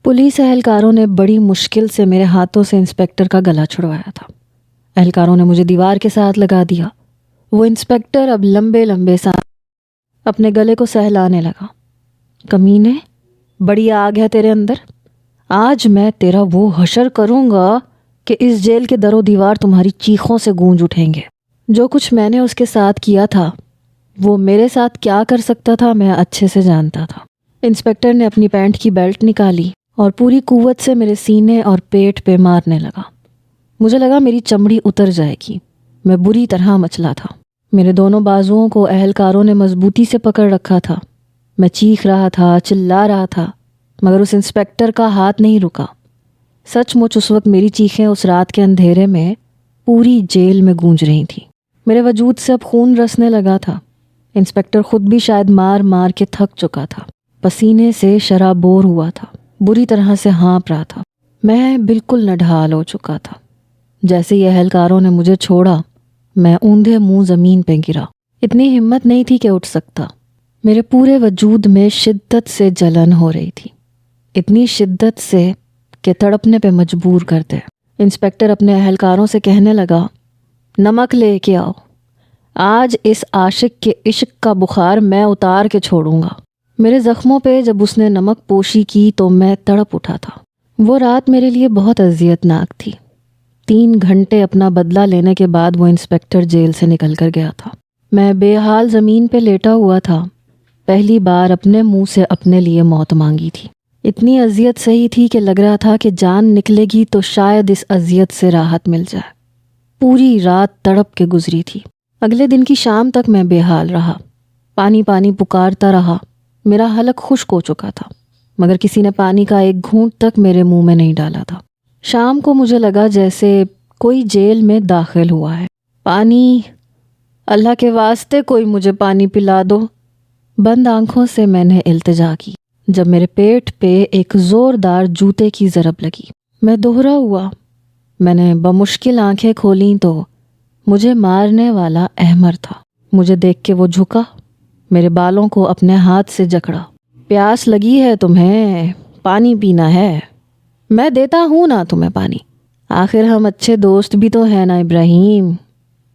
Police اہلکاروں نے بڑی مشکل سے میرے ہاتھوں سے انسپکٹر کا گلا چھڑوایا تھا۔ اہلکاروں نے مجھے دیوار کے ساتھ لگا دیا۔ وہ انسپکٹر اب لمبے لمبے سانس اپنے گلے کو سہلانے لگا۔ کمینے، بڑی آگ ہے تیرے اندر، آج میں تیرا وہ حشر کروں گا کہ اس جیل کے در و دیوار تمہاری چیخوں سے گونج اٹھیں گے۔ جو کچھ میں نے اس کے ساتھ کیا تھا وہ میرے ساتھ کیا کر سکتا تھا میں اچھے سے جانتا تھا۔ انسپکٹر نے اپنی پینٹ کی بیلٹ نکالی اور پوری قوت سے میرے سینے اور پیٹ پہ مارنے لگا۔ مجھے لگا میری چمڑی اتر جائے گی۔ میں بری طرح مچلا تھا۔ میرے دونوں بازوؤں کو اہلکاروں نے مضبوطی سے پکڑ رکھا تھا۔ میں چیخ رہا تھا، چلا رہا تھا، مگر اس انسپکٹر کا ہاتھ نہیں رکا۔ سچ مچ اس وقت میری چیخیں اس رات کے اندھیرے میں پوری جیل میں گونج رہی تھیں۔ میرے وجود سے اب خون رسنے لگا تھا۔ انسپکٹر خود بھی شاید مار مار کے تھک چکا تھا، پسینے سے شرابور ہوا تھا، بری طرح سے ہانپ رہا تھا۔ میں بالکل نڈھال ہو چکا تھا۔ جیسے ہی اہلکاروں نے مجھے چھوڑا میں اوندھے منہ زمین پہ گرا۔ اتنی ہمت نہیں تھی کہ اٹھ سکتا۔ میرے پورے وجود میں شدت سے جلن ہو رہی تھی، اتنی شدت سے کہ تڑپنے پہ مجبور کر دے۔ انسپکٹر اپنے اہلکاروں سے کہنے لگا، نمک لے کے آؤ، آج اس عاشق کے عشق کا بخار میں اتار کے چھوڑوں گا۔ میرے زخموں پہ جب اس نے نمک پوشی کی تو میں تڑپ اٹھا تھا۔ وہ رات میرے لیے بہت اذیت ناک تھی۔ 3 گھنٹے اپنا بدلہ لینے کے بعد وہ انسپکٹر جیل سے نکل کر گیا تھا۔ میں بے حال زمین پہ لیٹا ہوا تھا۔ پہلی بار اپنے منہ سے اپنے لیے موت مانگی تھی۔ اتنی اذیت سہی تھی کہ لگ رہا تھا کہ جان نکلے گی تو شاید اس اذیت سے راحت مل جائے۔ پوری رات تڑپ کے گزری تھی۔ اگلے دن کی شام تک میں بے حال رہا، پانی پانی پکارتا رہا۔ میرا حلق خشک ہو چکا تھا، مگر کسی نے پانی کا ایک گھونٹ تک میرے منہ میں نہیں ڈالا تھا۔ شام کو مجھے لگا جیسے کوئی جیل میں داخل ہوا ہے۔ پانی، اللہ کے واسطے کوئی مجھے پانی پلا دو۔ بند آنکھوں سے میں نے التجا کی جب میرے پیٹ پہ ایک زوردار جوتے کی ضرب لگی۔ میں دوہرا ہوا۔ میں نے بمشکل آنکھیں کھولیں تو مجھے مارنے والا احمر تھا۔ مجھے دیکھ کے وہ جھکا، میرے بالوں کو اپنے ہاتھ سے جکڑا۔ پیاس لگی ہے تمہیں؟ پانی پینا ہے؟ میں دیتا ہوں نا تمہیں پانی۔ آخر ہم اچھے دوست بھی تو ہیں نا ابراہیم،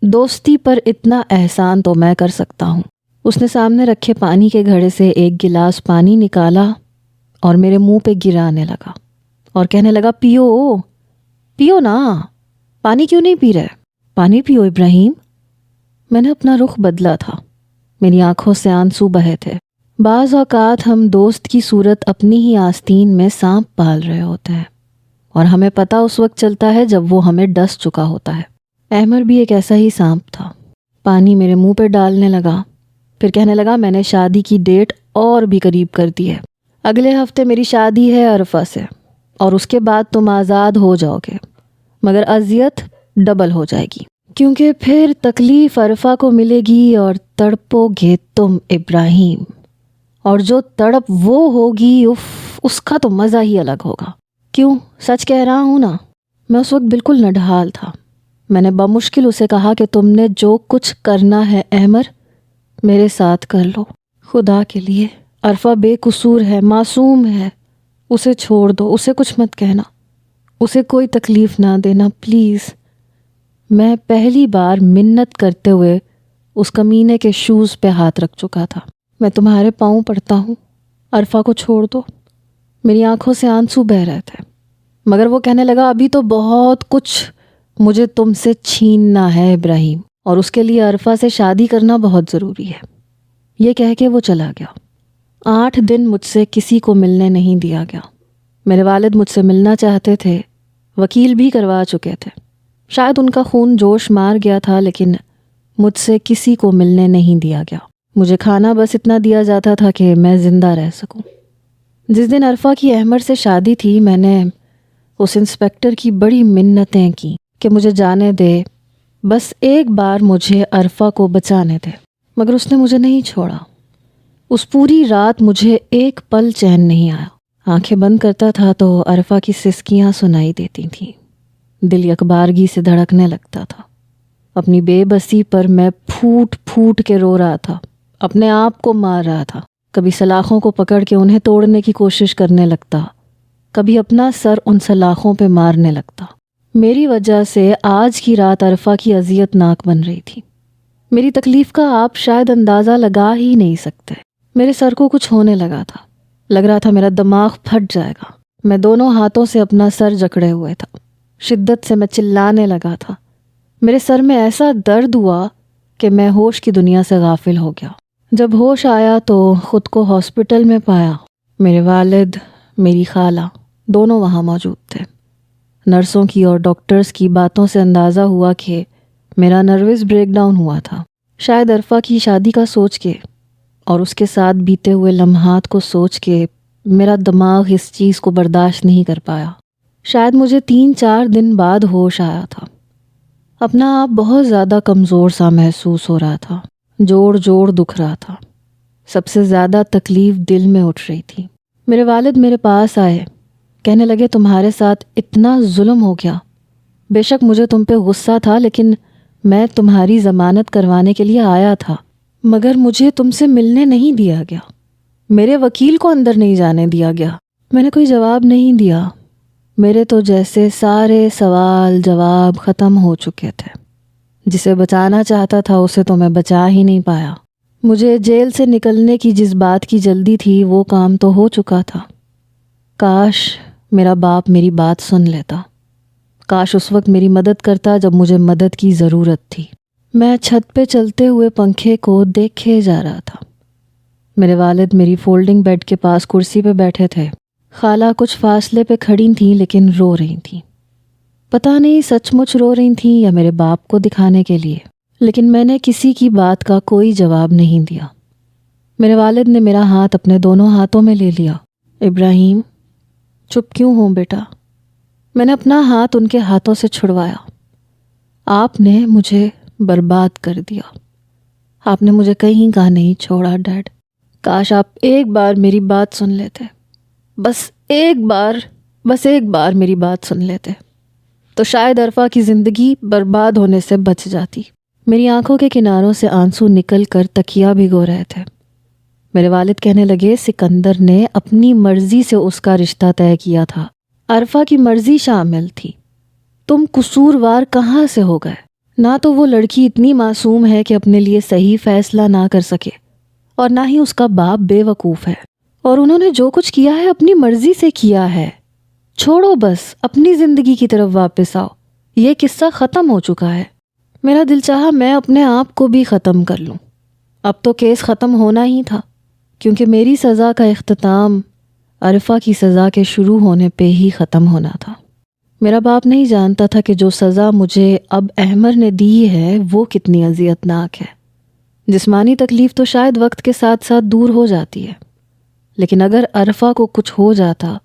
دوستی پر اتنا احسان تو میں کر سکتا ہوں۔ اس نے سامنے رکھے پانی کے گھڑے سے ایک گلاس پانی نکالا اور میرے منہ پہ گرانے لگا اور کہنے لگا، پیو پیو نا، پانی کیوں نہیں پی رہے؟ پانی پیو ابراہیم۔ میں نے اپنا رخ بدلا تھا، میری آنکھوں سے آنسو بہے تھے۔ بعض اوقات ہم دوست کی صورت اپنی ہی آستین میں سانپ پال رہے ہوتے ہیں اور ہمیں پتہ اس وقت چلتا ہے جب وہ ہمیں ڈس چکا ہوتا ہے۔ احمر بھی ایک ایسا ہی سانپ تھا۔ پانی میرے منہ پہ ڈالنے لگا، پھر کہنے لگا، میں نے شادی کی ڈیٹ اور بھی قریب کر دی ہے۔ اگلے ہفتے میری شادی ہے عرفہ سے، اور اس کے بعد تم آزاد ہو جاؤ گے، مگر اذیت ڈبل ہو جائے گی، کیونکہ پھر تکلیف عرفہ کو ملے گی اور تڑپو گے تم ابراہیم، اور جو تڑپ وہ ہوگی، اس کا تو مزہ ہی الگ ہوگا۔ کیوں، سچ کہہ رہا ہوں نا؟ میں اس وقت بالکل نڈھال تھا۔ میں نے بمشکل اسے کہا کہ تم نے جو کچھ کرنا ہے احمر میرے ساتھ کر لو، خدا کے لیے، عرفہ بے قصور ہے، معصوم ہے، اسے چھوڑ دو، اسے کچھ مت کہنا، اسے کوئی تکلیف نہ دینا پلیز۔ میں پہلی بار منت کرتے ہوئے اس کمینے کے شوز پہ ہاتھ رکھ چکا تھا۔ میں تمہارے پاؤں پڑتا ہوں، عرفہ کو چھوڑ دو۔ میری آنکھوں سے آنسو بہہ رہے تھے، مگر وہ کہنے لگا، ابھی تو بہت کچھ مجھے تم سے چھیننا ہے ابراہیم، اور اس کے لیے عرفہ سے شادی کرنا بہت ضروری ہے۔ یہ کہہ کے وہ چلا گیا۔ 8 دن مجھ سے کسی کو ملنے نہیں دیا گیا۔ میرے والد مجھ سے ملنا چاہتے تھے، وکیل بھی کروا چکے تھے، شاید ان کا خون جوش مار گیا تھا، لیکن مجھ سے کسی کو ملنے نہیں دیا گیا۔ مجھے کھانا بس اتنا دیا جاتا تھا کہ میں زندہ رہ سکوں۔ جس دن عرفہ کی احمر سے شادی تھی، میں نے اس انسپکٹر کی بڑی منتیں کی کہ مجھے جانے دے، بس ایک بار مجھے عرفہ کو بچانے دے، مگر اس نے مجھے نہیں چھوڑا۔ اس پوری رات مجھے ایک پل چین نہیں آیا۔ آنکھیں بند کرتا تھا تو عرفہ کی سسکیاں سنائی دیتی تھیں، دل یکبارگی سے دھڑکنے لگتا تھا۔ اپنی بے بسی پر میں پھوٹ پھوٹ کے رو رہا تھا، اپنے آپ کو مار رہا تھا۔ کبھی سلاخوں کو پکڑ کے انہیں توڑنے کی کوشش کرنے لگتا، کبھی اپنا سر ان سلاخوں پہ مارنے لگتا۔ میری وجہ سے آج کی رات عرفہ کی اذیت ناک بن رہی تھی۔ میری تکلیف کا آپ شاید اندازہ لگا ہی نہیں سکتے۔ میرے سر کو کچھ ہونے لگا تھا، لگ رہا تھا میرا دماغ پھٹ جائے گا۔ میں دونوں ہاتھوں سے اپنا سر جکڑے ہوئے تھا، شدت سے میں چلانے لگا تھا۔ میرے سر میں ایسا درد ہوا کہ میں ہوش کی دنیا سے غافل ہو گیا۔ جب ہوش آیا تو خود کو ہاسپٹل میں پایا۔ میرے والد، میری خالہ دونوں وہاں موجود تھے۔ نرسوں کی اور ڈاکٹرز کی باتوں سے اندازہ ہوا کہ میرا نروس بریک ڈاؤن ہوا تھا۔ شاید عرفہ کی شادی کا سوچ کے اور اس کے ساتھ بیتے ہوئے لمحات کو سوچ کے میرا دماغ اس چیز کو برداشت نہیں کر پایا۔ شاید مجھے 3-4 دن بعد ہوش آیا تھا۔ اپنا آپ بہت زیادہ کمزور سا محسوس ہو رہا تھا، جوڑ دکھ رہا تھا۔ سب سے زیادہ تکلیف دل میں اٹھ رہی تھی۔ میرے والد میرے پاس آئے، کہنے لگے تمہارے ساتھ اتنا ظلم ہو گیا۔ بے شک مجھے تم پہ غصہ تھا، لیکن میں تمہاری ضمانت کروانے کے لیے آیا تھا، مگر مجھے تم سے ملنے نہیں دیا گیا۔ میرے وکیل کو اندر نہیں جانے دیا گیا۔ میں نے کوئی جواب نہیں دیا۔ میرے تو جیسے سارے سوال جواب ختم ہو چکے تھے۔ جسے بچانا چاہتا تھا اسے تو میں بچا ہی نہیں پایا۔ مجھے جیل سے نکلنے کی جس بات کی جلدی تھی وہ کام تو ہو چکا تھا۔ کاش میرا باپ میری بات سن لیتا، کاش اس وقت میری مدد کرتا جب مجھے مدد کی ضرورت تھی۔ میں چھت پہ چلتے ہوئے پنکھے کو دیکھے جا رہا تھا۔ میرے والد میری فولڈنگ بیڈ کے پاس کرسی پہ بیٹھے تھے۔ خالہ کچھ فاصلے پہ کھڑی تھیں لیکن رو رہی تھیں۔ پتہ نہیں سچ مچ رو رہی تھیں یا میرے باپ کو دکھانے کے لیے، لیکن میں نے کسی کی بات کا کوئی جواب نہیں دیا۔ میرے والد نے میرا ہاتھ اپنے دونوں ہاتھوں میں لے لیا۔ ابراہیم، چپ کیوں ہوں بیٹا؟ میں نے اپنا ہاتھ ان کے ہاتھوں سے چھڑوایا۔ آپ نے مجھے برباد کر دیا۔ آپ نے مجھے کہیں کا نہیں چھوڑا ڈیڈ۔ کاش آپ ایک بار میری بات سن لیتے، بس ایک بار میری بات سن لیتے تو شاید عرفہ کی زندگی برباد ہونے سے بچ جاتی۔ میری آنکھوں کے کناروں سے آنسو نکل کر تکیا بھگو رہے تھے۔ میرے والد کہنے لگے سکندر نے اپنی مرضی سے اس کا رشتہ طے کیا تھا، عرفہ کی مرضی شامل تھی۔ تم قصوروار کہاں سے ہو گئے؟ نہ تو وہ لڑکی اتنی معصوم ہے کہ اپنے لیے صحیح فیصلہ نہ کر سکے، اور نہ ہی اس کا باپ بے وقوف ہے، اور انہوں نے جو کچھ کیا ہے اپنی مرضی سے کیا ہے۔ چھوڑو، بس اپنی زندگی کی طرف واپس آؤ۔ یہ قصہ ختم ہو چکا ہے۔ میرا دل چاہا میں اپنے آپ کو بھی ختم کر لوں۔ اب تو کیس ختم ہونا ہی تھا، کیونکہ میری سزا کا اختتام عرفہ کی سزا کے شروع ہونے پہ ہی ختم ہونا تھا۔ میرا باپ نہیں جانتا تھا کہ جو سزا مجھے اب احمر نے دی ہے وہ کتنی اذیت ناک ہے۔ جسمانی تکلیف تو شاید وقت کے ساتھ ساتھ دور ہو جاتی ہے، لیکن اگر عرفہ کو کچھ ہو جاتا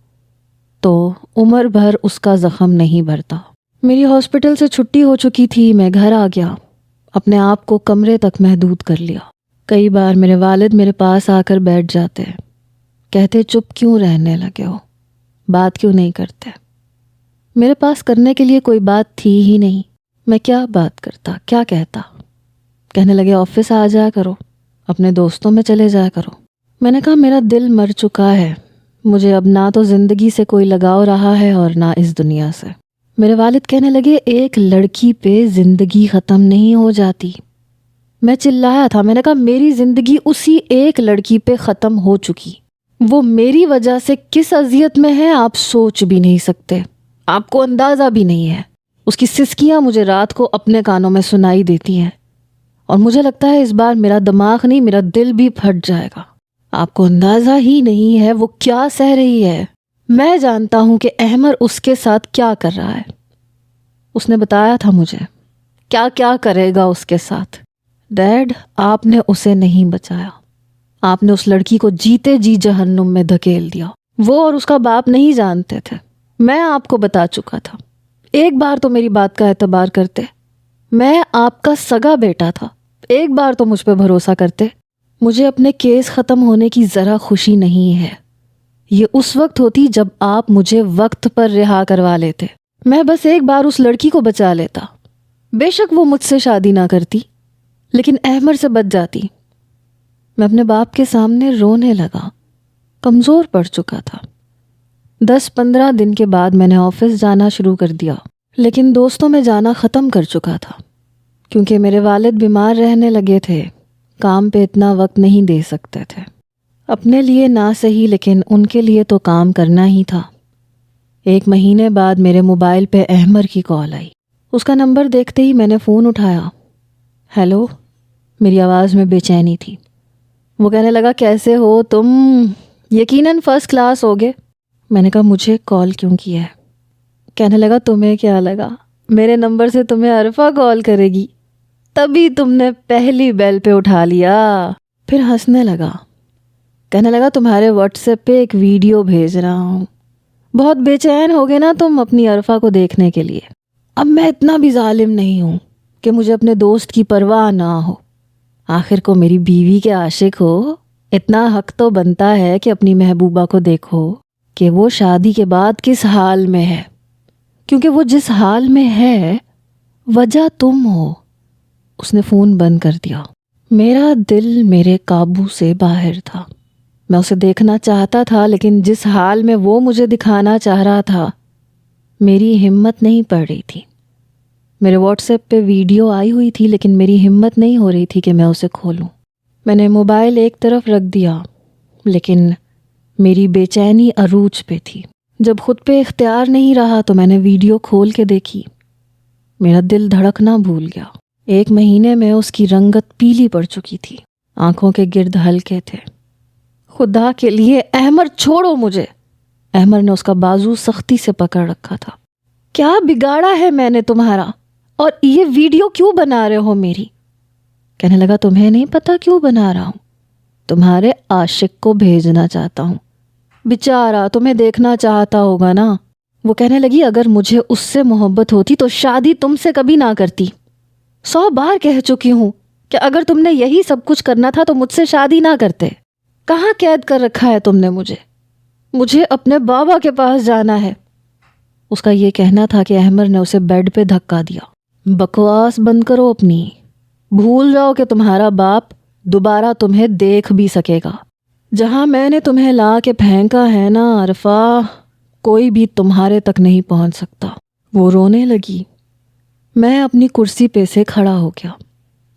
تو عمر بھر اس کا زخم نہیں بھرتا۔ میری ہاسپٹل سے چھٹی ہو چکی تھی، میں گھر آ گیا، اپنے آپ کو کمرے تک محدود کر لیا۔ کئی بار میرے والد میرے پاس آ کر بیٹھ جاتے، کہتے چپ کیوں رہنے لگے ہو، بات کیوں نہیں کرتے؟ میرے پاس کرنے کے لیے کوئی بات تھی ہی نہیں۔ میں کیا بات کرتا، کیا کہتا؟ کہنے لگے آفس آ جایا کرو، اپنے دوستوں میں چلے جایا کرو۔ میں نے کہا میرا دل مر چکا ہے، مجھے اب نہ تو زندگی سے کوئی لگاؤ رہا ہے اور نہ اس دنیا سے۔ میرے والد کہنے لگے ایک لڑکی پہ زندگی ختم نہیں ہو جاتی۔ میں چلایا تھا، میں نے کہا میری زندگی اسی ایک لڑکی پہ ختم ہو چکی، وہ میری وجہ سے کس اذیت میں ہے آپ سوچ بھی نہیں سکتے، آپ کو اندازہ بھی نہیں ہے۔ اس کی سسکیاں مجھے رات کو اپنے کانوں میں سنائی دیتی ہیں، اور مجھے لگتا ہے اس بار میرا دماغ نہیں میرا دل بھی پھٹ جائے گا۔ آپ کو اندازہ ہی نہیں ہے وہ کیا سہ رہی ہے۔ میں جانتا ہوں کہ احمر اس کے ساتھ کیا کر رہا ہے۔ اس نے بتایا تھا مجھے کیا کیا کرے گا اس کے ساتھ۔ ڈیڈ، آپ نے اسے نہیں بچایا، آپ نے اس لڑکی کو جیتے جی جہنم میں دھکیل دیا۔ وہ اور اس کا باپ نہیں جانتے تھے، میں آپ کو بتا چکا تھا۔ ایک بار تو میری بات کا اعتبار کرتے، میں آپ کا سگا بیٹا تھا، ایک بار تو مجھ پہ بھروسہ کرتے۔ مجھے اپنے کیس ختم ہونے کی ذرا خوشی نہیں ہے، یہ اس وقت ہوتی جب آپ مجھے وقت پر رہا کروا لیتے۔ میں بس ایک بار اس لڑکی کو بچا لیتا، بے شک وہ مجھ سے شادی نہ کرتی، لیکن احمر سے بچ جاتی۔ میں اپنے باپ کے سامنے رونے لگا، کمزور پڑ چکا تھا۔ 10-15 دن کے بعد میں نے آفس جانا شروع کر دیا، لیکن دوستوں میں جانا ختم کر چکا تھا کیونکہ میرے والد بیمار رہنے لگے تھے، کام پہ اتنا وقت نہیں دے سکتے تھے۔ اپنے لیے نہ صحیح لیکن ان کے لیے تو کام کرنا ہی تھا۔ 1 مہینے بعد میرے موبائل پہ احمر کی کال آئی۔ اس کا نمبر دیکھتے ہی میں نے فون اٹھایا۔ ہیلو، میری آواز میں بے چینی تھی۔ وہ کہنے لگا کیسے ہو تم؟ یقیناً فرسٹ کلاس ہوگے۔ میں نے کہا مجھے کال کیوں کیا ہے؟ کہنے لگا تمہیں کیا لگا میرے نمبر سے تمہیں عرفہ کال کرے گی؟ تبھی تم نے پہلی بیل پہ اٹھا لیا۔ پھر ہنسنے لگا، کہنے لگا تمہارے واٹس ایپ پہ ایک ویڈیو بھیج رہا ہوں، بہت بے چین ہوگے نا تم اپنی عرفہ کو دیکھنے کے لیے۔ اب میں اتنا بھی ظالم نہیں ہوں کہ مجھے اپنے دوست کی پرواہ نہ ہو، آخر کو میری بیوی کے عاشق ہو، اتنا حق تو بنتا ہے کہ اپنی محبوبہ کو دیکھو کہ وہ شادی کے بعد کس حال میں ہے، کیونکہ وہ جس حال میں ہے وجہ تم ہو۔ اس نے فون بند کر دیا۔ میرا دل میرے قابو سے باہر تھا۔ میں اسے دیکھنا چاہتا تھا لیکن جس حال میں وہ مجھے دکھانا چاہ رہا تھا میری ہمت نہیں پڑ رہی تھی۔ میرے واٹس ایپ پہ ویڈیو آئی ہوئی تھی لیکن میری ہمت نہیں ہو رہی تھی کہ میں اسے کھولوں۔ میں نے موبائل ایک طرف رکھ دیا لیکن میری بے چینی عروج پہ تھی۔ جب خود پہ اختیار نہیں رہا تو میں نے ویڈیو کھول کے دیکھی۔ میرا دل دھڑکنا بھول گیا۔ 1 مہینے میں اس کی رنگت پیلی پڑ چکی تھی، آنکھوں کے گرد ہلکے تھے۔ خدا کے لیے احمر چھوڑو مجھے۔ احمر نے اس کا بازو سختی سے پکڑ رکھا تھا۔ کیا بگاڑا ہے میں نے تمہارا، اور یہ ویڈیو کیوں بنا رہے ہو میری؟ کہنے لگا تمہیں نہیں پتا کیوں بنا رہا ہوں؟ تمہارے عاشق کو بھیجنا چاہتا ہوں، بیچارہ تمہیں دیکھنا چاہتا ہوگا نا۔ وہ کہنے لگی اگر مجھے اس سے محبت ہوتی تو شادی تم سے کبھی نہ کرتی۔ 100 بار کہہ چکی ہوں کہ اگر تم نے یہی سب کچھ کرنا تھا تو مجھ سے شادی نہ کرتے۔ کہاں قید کر رکھا ہے تم نے مجھے اپنے بابا کے پاس جانا ہے۔ اس کا یہ کہنا تھا کہ احمر نے اسے بیڈ پہ دھکا دیا۔ بکواس بند کرو اپنی، بھول جاؤ کہ تمہارا باپ دوبارہ تمہیں دیکھ بھی سکے گا۔ جہاں میں نے تمہیں لا کے پھینکا ہے نا عرفہ، کوئی بھی تمہارے تک نہیں پہنچ سکتا۔ وہ رونے لگی۔ میں اپنی کرسی پہ سے کھڑا ہو گیا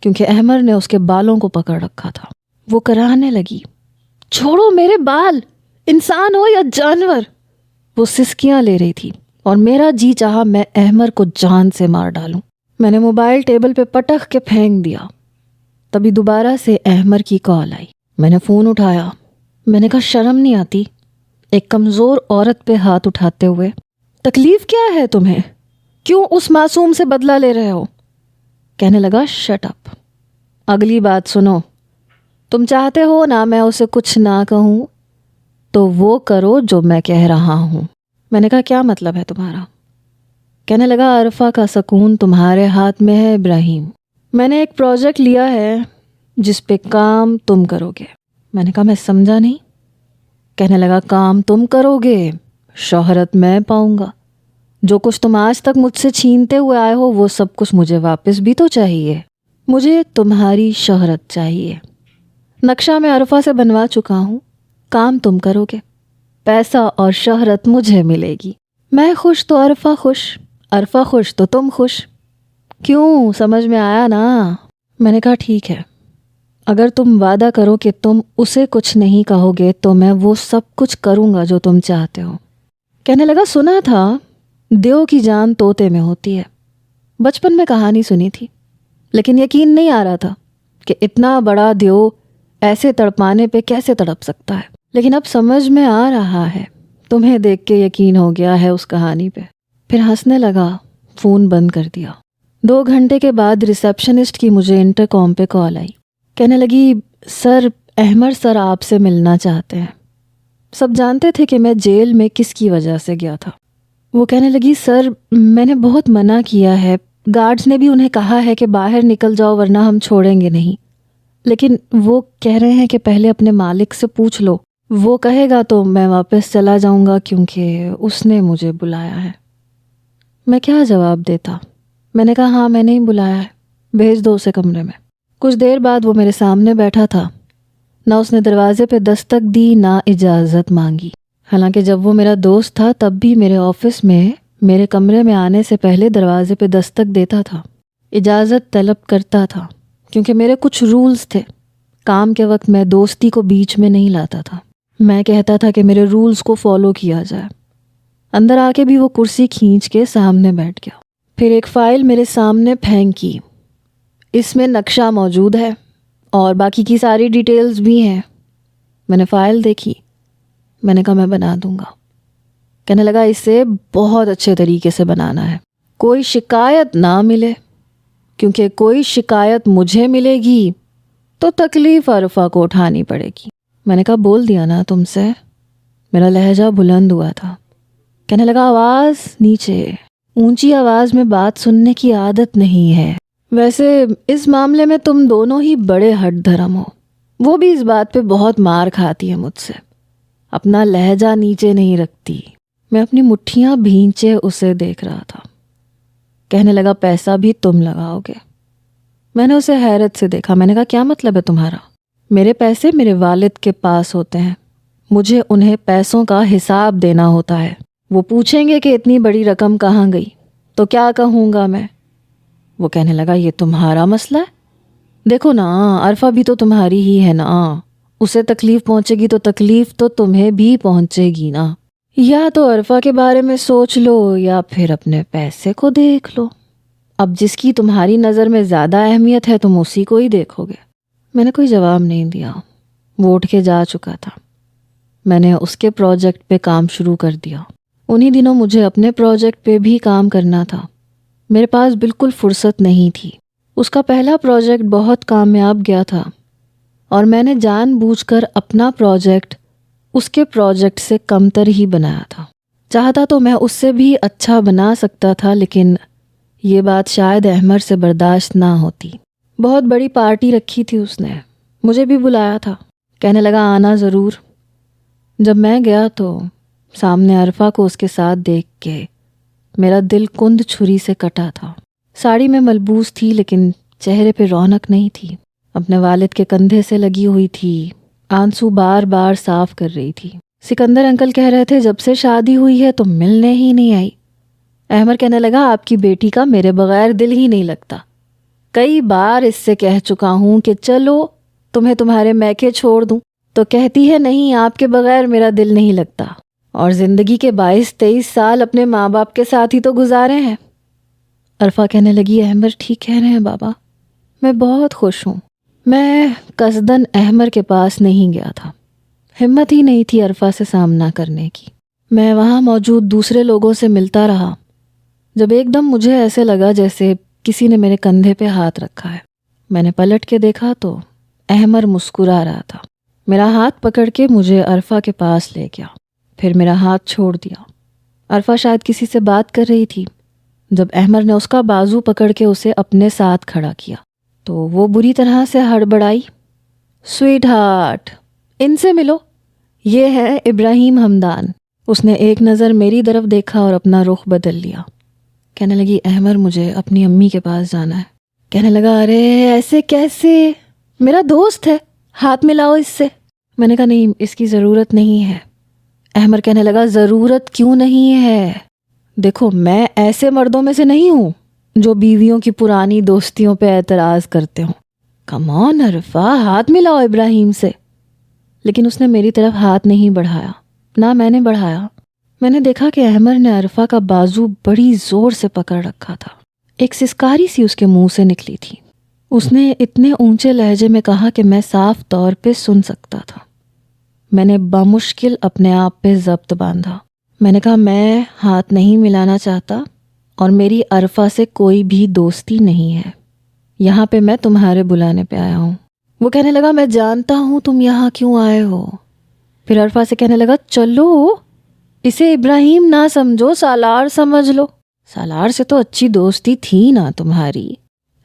کیونکہ احمر نے اس کے بالوں کو پکڑ رکھا تھا۔ وہ کراہنے لگی، چھوڑو میرے بال، انسان ہو یا جانور۔ وہ سسکیاں لے رہی تھی اور میرا جی چاہا میں احمر کو جان سے مار ڈالوں۔ میں نے موبائل ٹیبل پہ پٹخ کے پھینک دیا۔ تبھی دوبارہ سے احمر کی کال آئی۔ میں نے فون اٹھایا۔ میں نے کہا شرم نہیں آتی ایک کمزور عورت پہ ہاتھ اٹھاتے ہوئے؟ تکلیف کیا ہے تمہیں؟ کیوں اس معصوم سے بدلہ لے رہے ہو؟ کہنے لگا شٹ اپ، اگلی بات سنو۔ تم چاہتے ہو نا میں اسے کچھ نہ کہوں تو وہ کرو جو میں کہہ رہا ہوں۔ میں نے کہا کیا مطلب ہے تمہارا؟ کہنے لگا عرفہ کا سکون تمہارے ہاتھ میں ہے ابراہیم۔ میں نے ایک پروجیکٹ لیا ہے جس پہ کام تم کرو گے۔ میں نے کہا میں سمجھا نہیں۔ کہنے لگا کام تم کرو گے، شہرت میں پاؤں گا۔ جو کچھ تم آج تک مجھ سے چھینتے ہوئے آئے ہو وہ سب کچھ مجھے واپس بھی تو چاہیے۔ مجھے تمہاری شہرت چاہیے۔ نقشہ میں عرفہ سے بنوا چکا ہوں، کام تم کرو گے، پیسہ اور شہرت مجھے ملے گی۔ میں خوش تو عرفہ خوش، عرفہ خوش تو تم خوش۔ کیوں، سمجھ میں آیا نا؟ میں نے کہا ٹھیک ہے، اگر تم وعدہ کرو کہ تم اسے کچھ نہیں کہو گے تو میں وہ سب کچھ کروں گا جو تم چاہتے ہو۔ کہنے لگا سنا تھا دیو کی جان طوطے میں ہوتی ہے، بچپن میں کہانی سنی تھی، لیکن یقین نہیں آ رہا تھا کہ اتنا بڑا دیو ایسے تڑپانے پہ کیسے تڑپ سکتا ہے، لیکن اب سمجھ میں آ رہا ہے۔ تمہیں دیکھ کے یقین ہو گیا ہے اس کہانی پہ۔ پھر ہنسنے لگا، فون بند کر دیا۔ 2 گھنٹے کے بعد ریسیپشنسٹ کی مجھے انٹر کام پہ کال آئی۔ کہنے لگی سر، احمر سر آپ سے ملنا چاہتے ہیں۔ سب جانتے تھے کہ میں جیل میں کس کی وجہ سے گیا تھا۔ وہ کہنے لگی سر میں نے بہت منع کیا ہے، گارڈز نے بھی انہیں کہا ہے کہ باہر نکل جاؤ ورنہ ہم چھوڑیں گے نہیں، لیکن وہ کہہ رہے ہیں کہ پہلے اپنے مالک سے پوچھ لو، وہ کہے گا تو میں واپس چلا جاؤں گا کیونکہ اس نے مجھے بلایا ہے۔ میں کیا جواب دیتا؟ میں نے کہا ہاں میں نے ہی بلایا ہے، بھیج دو اسے کمرے میں۔ کچھ دیر بعد وہ میرے سامنے بیٹھا تھا، نہ اس نے دروازے پہ دستک دی نہ اجازت مانگی۔ حالانکہ جب وہ میرا دوست تھا تب بھی میرے آفس میں میرے کمرے میں آنے سے پہلے دروازے پہ دستک دیتا تھا، اجازت طلب کرتا تھا، کیونکہ میرے کچھ رولز تھے۔ کام کے وقت میں دوستی کو بیچ میں نہیں لاتا تھا، میں کہتا تھا کہ میرے رولز کو فالو کیا جائے۔ اندر آ کے بھی وہ کرسی کھینچ کے سامنے بیٹھ گیا، پھر ایک فائل میرے سامنے پھینکی۔ اس میں نقشہ موجود ہے اور باقی کی ساری ڈیٹیلز بھی ہیں۔ میں نے فائل دیکھی، میں نے کہا میں بنا دوں گا۔ کہنے لگا اسے بہت اچھے طریقے سے بنانا ہے، کوئی شکایت نہ ملے، کیونکہ کوئی شکایت مجھے ملے گی تو تکلیف عرفہ کو اٹھانی پڑے گی۔ میں نے کہا بول دیا نا تم سے۔ میرا لہجہ بلند ہوا تھا۔ کہنے لگا آواز نیچے، اونچی آواز میں بات سننے کی عادت نہیں ہے۔ ویسے اس معاملے میں تم دونوں ہی بڑے ہٹ دھرم ہو، وہ بھی اس بات پہ بہت مار کھاتی ہے مجھ سے، اپنا لہجہ نیچے نہیں رکھتی۔ میں اپنی مٹھیاں بھینچے اسے دیکھ رہا تھا۔ کہنے لگا پیسہ بھی تم لگاؤ گے۔ میں نے اسے حیرت سے دیکھا۔ میں نے کہا کیا مطلب ہے تمہارا؟ میرے پیسے میرے والد کے پاس ہوتے ہیں، مجھے انہیں پیسوں کا حساب دینا ہوتا ہے۔ وہ پوچھیں گے کہ اتنی بڑی رقم کہاں گئی تو کیا کہوں گا میں؟ وہ کہنے لگا یہ تمہارا مسئلہ ہے، دیکھو نا عرفہ بھی تو تمہاری ہی ہے نا، اسے تکلیف پہنچے گی تو تکلیف تو تمہیں بھی پہنچے گی نا۔ یا تو عرفہ کے بارے میں سوچ لو یا پھر اپنے پیسے کو دیکھ لو۔ اب جس کی تمہاری نظر میں زیادہ اہمیت ہے تم اسی کو ہی دیکھو گے۔ میں نے کوئی جواب نہیں دیا، وہ اٹھ کے جا چکا تھا۔ میں نے اس کے پروجیکٹ پہ کام شروع کر دیا۔ انہی دنوں مجھے اپنے پروجیکٹ پہ بھی کام کرنا تھا، میرے پاس بالکل فرصت نہیں تھی۔ اس کا پہلا پروجیکٹ بہت کامیاب گیا تھا اور میں نے جان بوجھ کر اپنا پروجیکٹ اس کے پروجیکٹ سے کمتر ہی بنایا تھا۔ چاہتا تو میں اس سے بھی اچھا بنا سکتا تھا، لیکن یہ بات شاید احمر سے برداشت نہ ہوتی۔ بہت بڑی پارٹی رکھی تھی اس نے، مجھے بھی بلایا تھا، کہنے لگا آنا ضرور۔ جب میں گیا تو سامنے عرفہ کو اس کے ساتھ دیکھ کے میرا دل کند چھری سے کٹا تھا۔ ساڑی میں ملبوس تھی لیکن چہرے پہ رونق نہیں تھی، اپنے والد کے کندھے سے لگی ہوئی تھی، آنسو بار بار صاف کر رہی تھی۔ سکندر انکل کہہ رہے تھے جب سے شادی ہوئی ہے تو ملنے ہی نہیں آئی۔ احمر کہنے لگا آپ کی بیٹی کا میرے بغیر دل ہی نہیں لگتا، کئی بار اس سے کہہ چکا ہوں کہ چلو تمہیں تمہارے میکے چھوڑ دوں تو کہتی ہے نہیں آپ کے بغیر میرا دل نہیں لگتا، اور زندگی کے 22-23 سال اپنے ماں باپ کے ساتھ ہی تو گزارے ہیں۔ عرفہ کہنے لگی احمر ٹھیک کہہ رہے ہیں بابا، میں بہت خوش ہوں۔ میں قصداً احمر کے پاس نہیں گیا تھا، ہمت ہی نہیں تھی عرفہ سے سامنا کرنے کی۔ میں وہاں موجود دوسرے لوگوں سے ملتا رہا جب ایک دم مجھے ایسے لگا جیسے کسی نے میرے کندھے پہ ہاتھ رکھا ہے۔ میں نے پلٹ کے دیکھا تو احمر مسکرا رہا تھا، میرا ہاتھ پکڑ کے مجھے عرفہ کے پاس لے گیا، پھر میرا ہاتھ چھوڑ دیا۔ عرفہ شاید کسی سے بات کر رہی تھی، جب احمر نے اس کا بازو پکڑ کے اسے اپنے ساتھ کھڑا کیا تو وہ بری طرح سے ہڑبڑائی۔ سویٹ ہارٹ، ان سے ملو، یہ ہے ابراہیم حمدان۔ اس نے ایک نظر میری طرف دیکھا اور اپنا رخ بدل لیا۔ کہنے لگی احمر مجھے اپنی امی کے پاس جانا ہے۔ کہنے لگا ارے ایسے کیسے، میرا دوست ہے، ہاتھ ملاؤ اس سے۔ میں نے کہا نہیں اس کی ضرورت نہیں ہے۔ احمر کہنے لگا ضرورت کیوں نہیں ہے؟ دیکھو میں ایسے مردوں میں سے نہیں ہوں جو بیویوں کی پرانی دوستیوں پہ اعتراض کرتے ہوں۔ کم آن عرفہ، ہاتھ ملاؤ ابراہیم سے۔ لیکن اس نے میری طرف ہاتھ نہیں بڑھایا، نہ میں نے بڑھایا۔ میں نے دیکھا کہ احمر نے عرفہ کا بازو بڑی زور سے پکڑ رکھا تھا، ایک سسکاری سی اس کے منہ سے نکلی تھی۔ اس نے اتنے اونچے لہجے میں کہا کہ میں صاف طور پہ سن سکتا تھا۔ میں نے بمشکل اپنے آپ پہ ضبط باندھا۔ میں نے کہا میں ہاتھ نہیں ملانا چاہتا اور میری عرفہ سے کوئی بھی دوستی نہیں ہے، یہاں پہ میں تمہارے بلانے پہ آیا ہوں۔ وہ کہنے لگا میں جانتا ہوں تم یہاں کیوں آئے ہو۔ پھر عرفہ سے کہنے لگا چلو اسے ابراہیم نہ سمجھو، سالار سمجھ لو، سالار سے تو اچھی دوستی تھی نا تمہاری،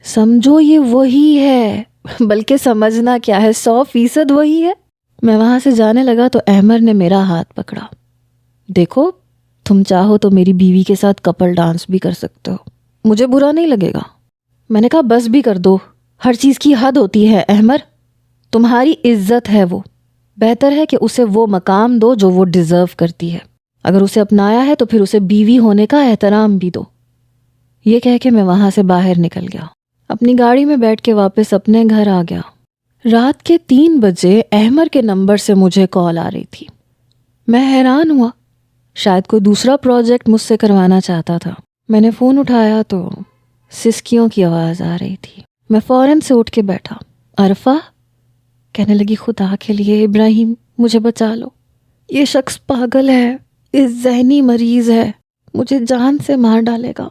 سمجھو یہ وہی ہے، بلکہ سمجھنا کیا ہے 100% وہی ہے۔ میں وہاں سے جانے لگا تو احمر نے میرا ہاتھ پکڑا۔ دیکھو تم چاہو تو میری بیوی کے ساتھ کپل ڈانس بھی کر سکتے ہو، مجھے برا نہیں لگے گا۔ میں نے کہا بس بھی کر دو، ہر چیز کی حد ہوتی ہے احمر، تمہاری عزت ہے وہ، بہتر ہے کہ اسے وہ مقام دو جو وہ ڈیزرو کرتی ہے. اگر اسے اپنایا ہے تو پھر اسے بیوی ہونے کا احترام بھی دو. یہ کہہ کے میں وہاں سے باہر نکل گیا. اپنی گاڑی میں بیٹھ کے واپس اپنے گھر آ گیا. رات کے 3 بجے احمر کے نمبر سے مجھے کال آ رہی تھی. میں حیران ہوا. شاید کوئی دوسرا پروجیکٹ مجھ سے کروانا چاہتا تھا. میں نے فون اٹھایا تو سسکیوں کی آواز آ رہی تھی. میں فوراً سے اٹھ کے بیٹھا. عرفہ؟ کہنے لگی خدا کے لیے ابراہیم مجھے بچا لو. یہ شخص پاگل ہے، یہ ذہنی مریض ہے، مجھے جان سے مار ڈالے گا.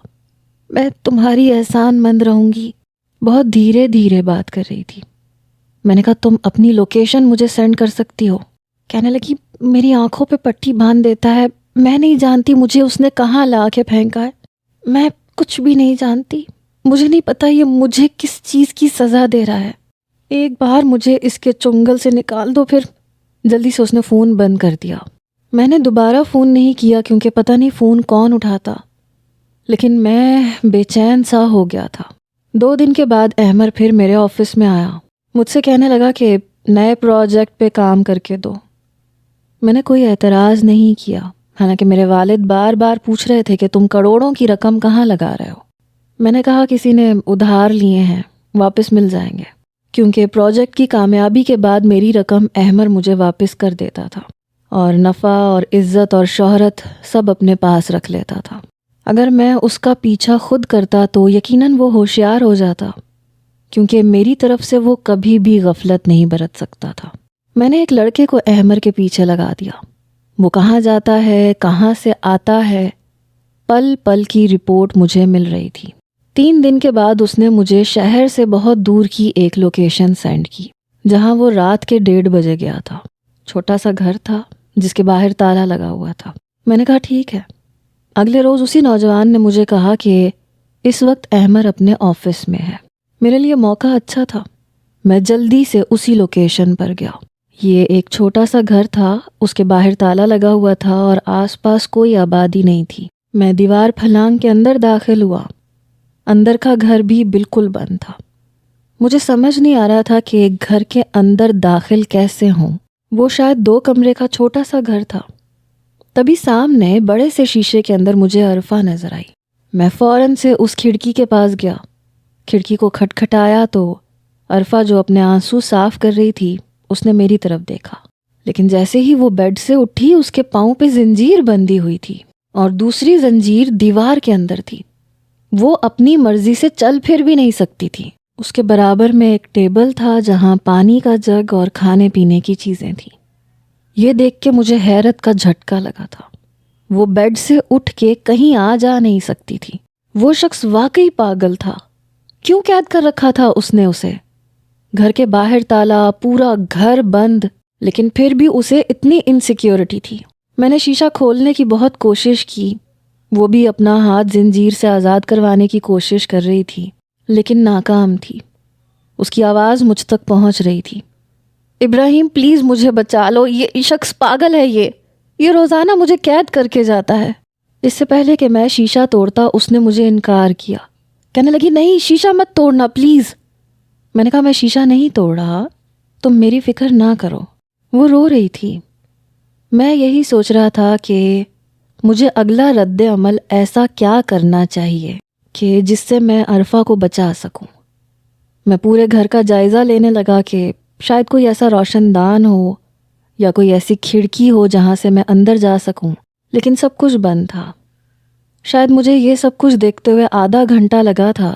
میں تمہاری احسان مند رہوں گی. بہت دھیرے دھیرے بات کر رہی تھی. میں نے کہا تم اپنی لوکیشن مجھے سینڈ کر سکتی ہو؟ کہنے لگی میری آنکھوں پہ پٹی باندھ دیتا ہے، میں نہیں جانتی مجھے اس نے کہاں لا کے پھینکا ہے. میں کچھ بھی نہیں جانتی. مجھے نہیں پتا یہ مجھے کس چیز کی سزا دے رہا ہے. ایک بار مجھے اس کے چنگل سے نکال دو. پھر جلدی سے اس نے فون بند کر دیا. میں نے دوبارہ فون نہیں کیا کیونکہ پتہ نہیں فون کون اٹھاتا، لیکن میں بے چین سا ہو گیا تھا. 2 دن کے بعد احمر پھر میرے آفس میں آیا. مجھ سے کہنے لگا کہ نئے پروجیکٹ پہ کام کر کے دو. میں نے کوئی اعتراض نہیں کیا، حالانکہ میرے والد بار بار پوچھ رہے تھے کہ تم کروڑوں کی رقم کہاں لگا رہے ہو. میں نے کہا کسی نے ادھار لیے ہیں، واپس مل جائیں گے، کیونکہ پروجیکٹ کی کامیابی کے بعد میری رقم احمر مجھے واپس کر دیتا تھا اور نفع اور عزت اور شہرت سب اپنے پاس رکھ لیتا تھا. اگر میں اس کا پیچھا خود کرتا تو یقیناً وہ ہوشیار ہو جاتا، کیونکہ میری طرف سے وہ کبھی بھی غفلت نہیں برت سکتا تھا. میں نے ایک لڑکے کو احمر کے پیچھے لگا دیا. وہ کہاں جاتا ہے، کہاں سے آتا ہے، پل پل کی رپورٹ مجھے مل رہی تھی. 3 دن کے بعد اس نے مجھے شہر سے بہت دور کی ایک لوکیشن سینڈ کی، جہاں وہ رات کے 1:30 بجے گیا تھا. چھوٹا سا گھر تھا جس کے باہر تالا لگا ہوا تھا. میں نے کہا ٹھیک ہے. اگلے روز اسی نوجوان نے مجھے کہا کہ اس وقت احمر اپنے آفس میں ہے. میرے لیے موقع اچھا تھا. میں جلدی سے اسی لوکیشن پر گیا. یہ ایک چھوٹا سا گھر تھا، اس کے باہر تالا لگا ہوا تھا اور آس پاس کوئی آبادی نہیں تھی. میں دیوار پھلانگ کے اندر داخل ہوا. اندر کا گھر بھی بالکل بند تھا. مجھے سمجھ نہیں آ رہا تھا کہ ایک گھر کے اندر داخل کیسے ہوں. وہ شاید 2 کمرے کا چھوٹا سا گھر تھا. تبھی سامنے بڑے سے شیشے کے اندر مجھے عرفہ نظر آئی. میں فوراً سے اس کھڑکی کے پاس گیا. کھڑکی کو کھٹکھٹایا تو عرفہ جو اپنے آنسو صاف کر رہی تھی اس نے میری طرف دیکھا. لیکن جیسے ہی وہ بیڈ سے اٹھی اس کے پاؤں پہ زنجیر بندھی ہوئی تھی اور دوسری زنجیر دیوار کے اندر تھی. وہ اپنی مرضی سے چل پھر بھی نہیں سکتی تھی. اس کے برابر میں ایک ٹیبل تھا جہاں پانی کا جگ اور کھانے پینے کی چیزیں تھیں. یہ دیکھ کے مجھے حیرت کا جھٹکا لگا تھا. وہ بیڈ سے اٹھ کے کہیں آ جا نہیں سکتی تھی. وہ شخص واقعی پاگل تھا. کیوں قید کر رکھا تھا اس نے اسے؟ گھر کے باہر تالا، پورا گھر بند، لیکن پھر بھی اسے اتنی انسیکیورٹی تھی. میں نے شیشہ کھولنے کی بہت کوشش کی. وہ بھی اپنا ہاتھ زنجیر سے آزاد کروانے کی کوشش کر رہی تھی، لیکن ناکام تھی. اس کی آواز مجھ تک پہنچ رہی تھی. ابراہیم پلیز مجھے بچا لو، یہ شخص پاگل ہے، یہ روزانہ مجھے قید کر کے جاتا ہے. اس سے پہلے کہ میں شیشہ توڑتا اس نے مجھے انکار کیا. کہنے لگی نہیں شیشہ مت توڑنا پلیز. میں نے کہا میں شیشہ نہیں توڑ رہا، تم میری فکر نہ کرو. وہ رو رہی تھی. میں یہی سوچ رہا تھا کہ مجھے اگلا رد عمل ایسا کیا کرنا چاہیے کہ جس سے میں عرفہ کو بچا سکوں. میں پورے گھر کا جائزہ لینے لگا کہ شاید کوئی ایسا روشن دان ہو یا کوئی ایسی کھڑکی ہو جہاں سے میں اندر جا سکوں، لیکن سب کچھ بند تھا. شاید مجھے یہ سب کچھ دیکھتے ہوئے آدھا گھنٹہ لگا تھا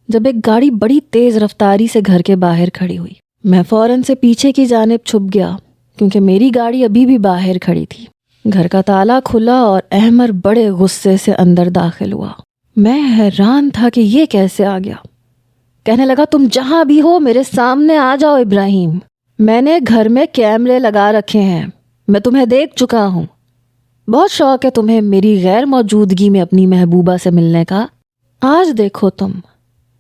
جب ایک گاڑی بڑی تیز رفتاری سے گھر کے باہر کھڑی ہوئی. میں فوراً سے پیچھے کی جانب چھپ گیا کیونکہ میری گاڑی ابھی بھی باہر کھڑی تھی. گھر کا تالا کھلا اور احمر بڑے غصے سے اندر داخل ہوا. میں حیران تھا کہ یہ کیسے آ گیا. کہنے لگا تم جہاں بھی ہو میرے سامنے آ جاؤ ابراہیم. میں نے گھر میں کیمرے لگا رکھے ہیں، میں تمہیں دیکھ چکا ہوں. بہت شوق ہے تمہیں میری غیر موجودگی میں اپنی محبوبہ سے ملنے کا. آج دیکھو تم،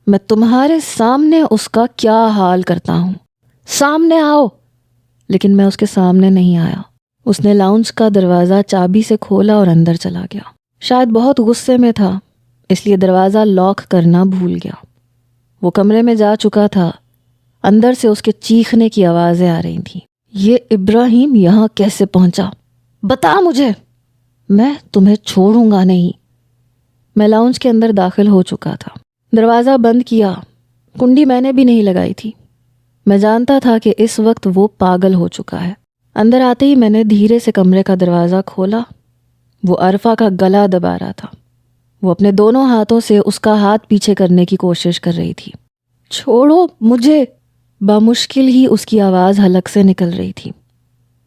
میں تمہارے سامنے اس کا کیا حال کرتا ہوں. سامنے آؤ. لیکن میں اس کے سامنے نہیں آیا. اس نے لاؤنج کا دروازہ چابی سے کھولا اور اندر چلا گیا. شاید بہت غصے میں تھا اس لیے دروازہ لاک کرنا بھول گیا. وہ کمرے میں جا چکا تھا. اندر سے اس کے چیخنے کی آوازیں آ رہی تھیں. یہ ابراہیم یہاں کیسے پہنچا؟ بتا مجھے۔ میں تمہیں چھوڑوں گا نہیں۔ میں لاؤنج کے اندر داخل ہو چکا تھا، دروازہ بند کیا، کنڈی میں نے بھی نہیں لگائی تھی۔ میں جانتا تھا کہ اس وقت وہ پاگل ہو چکا ہے۔ اندر آتے ہی میں نے دھیرے سے کمرے کا دروازہ کھولا۔ وہ عرفہ کا گلا دبا رہا تھا۔ وہ اپنے دونوں ہاتھوں سے اس کا ہاتھ پیچھے کرنے کی کوشش کر رہی تھی۔ چھوڑو مجھے، بامشکل ہی اس کی آواز حلق سے نکل رہی تھی۔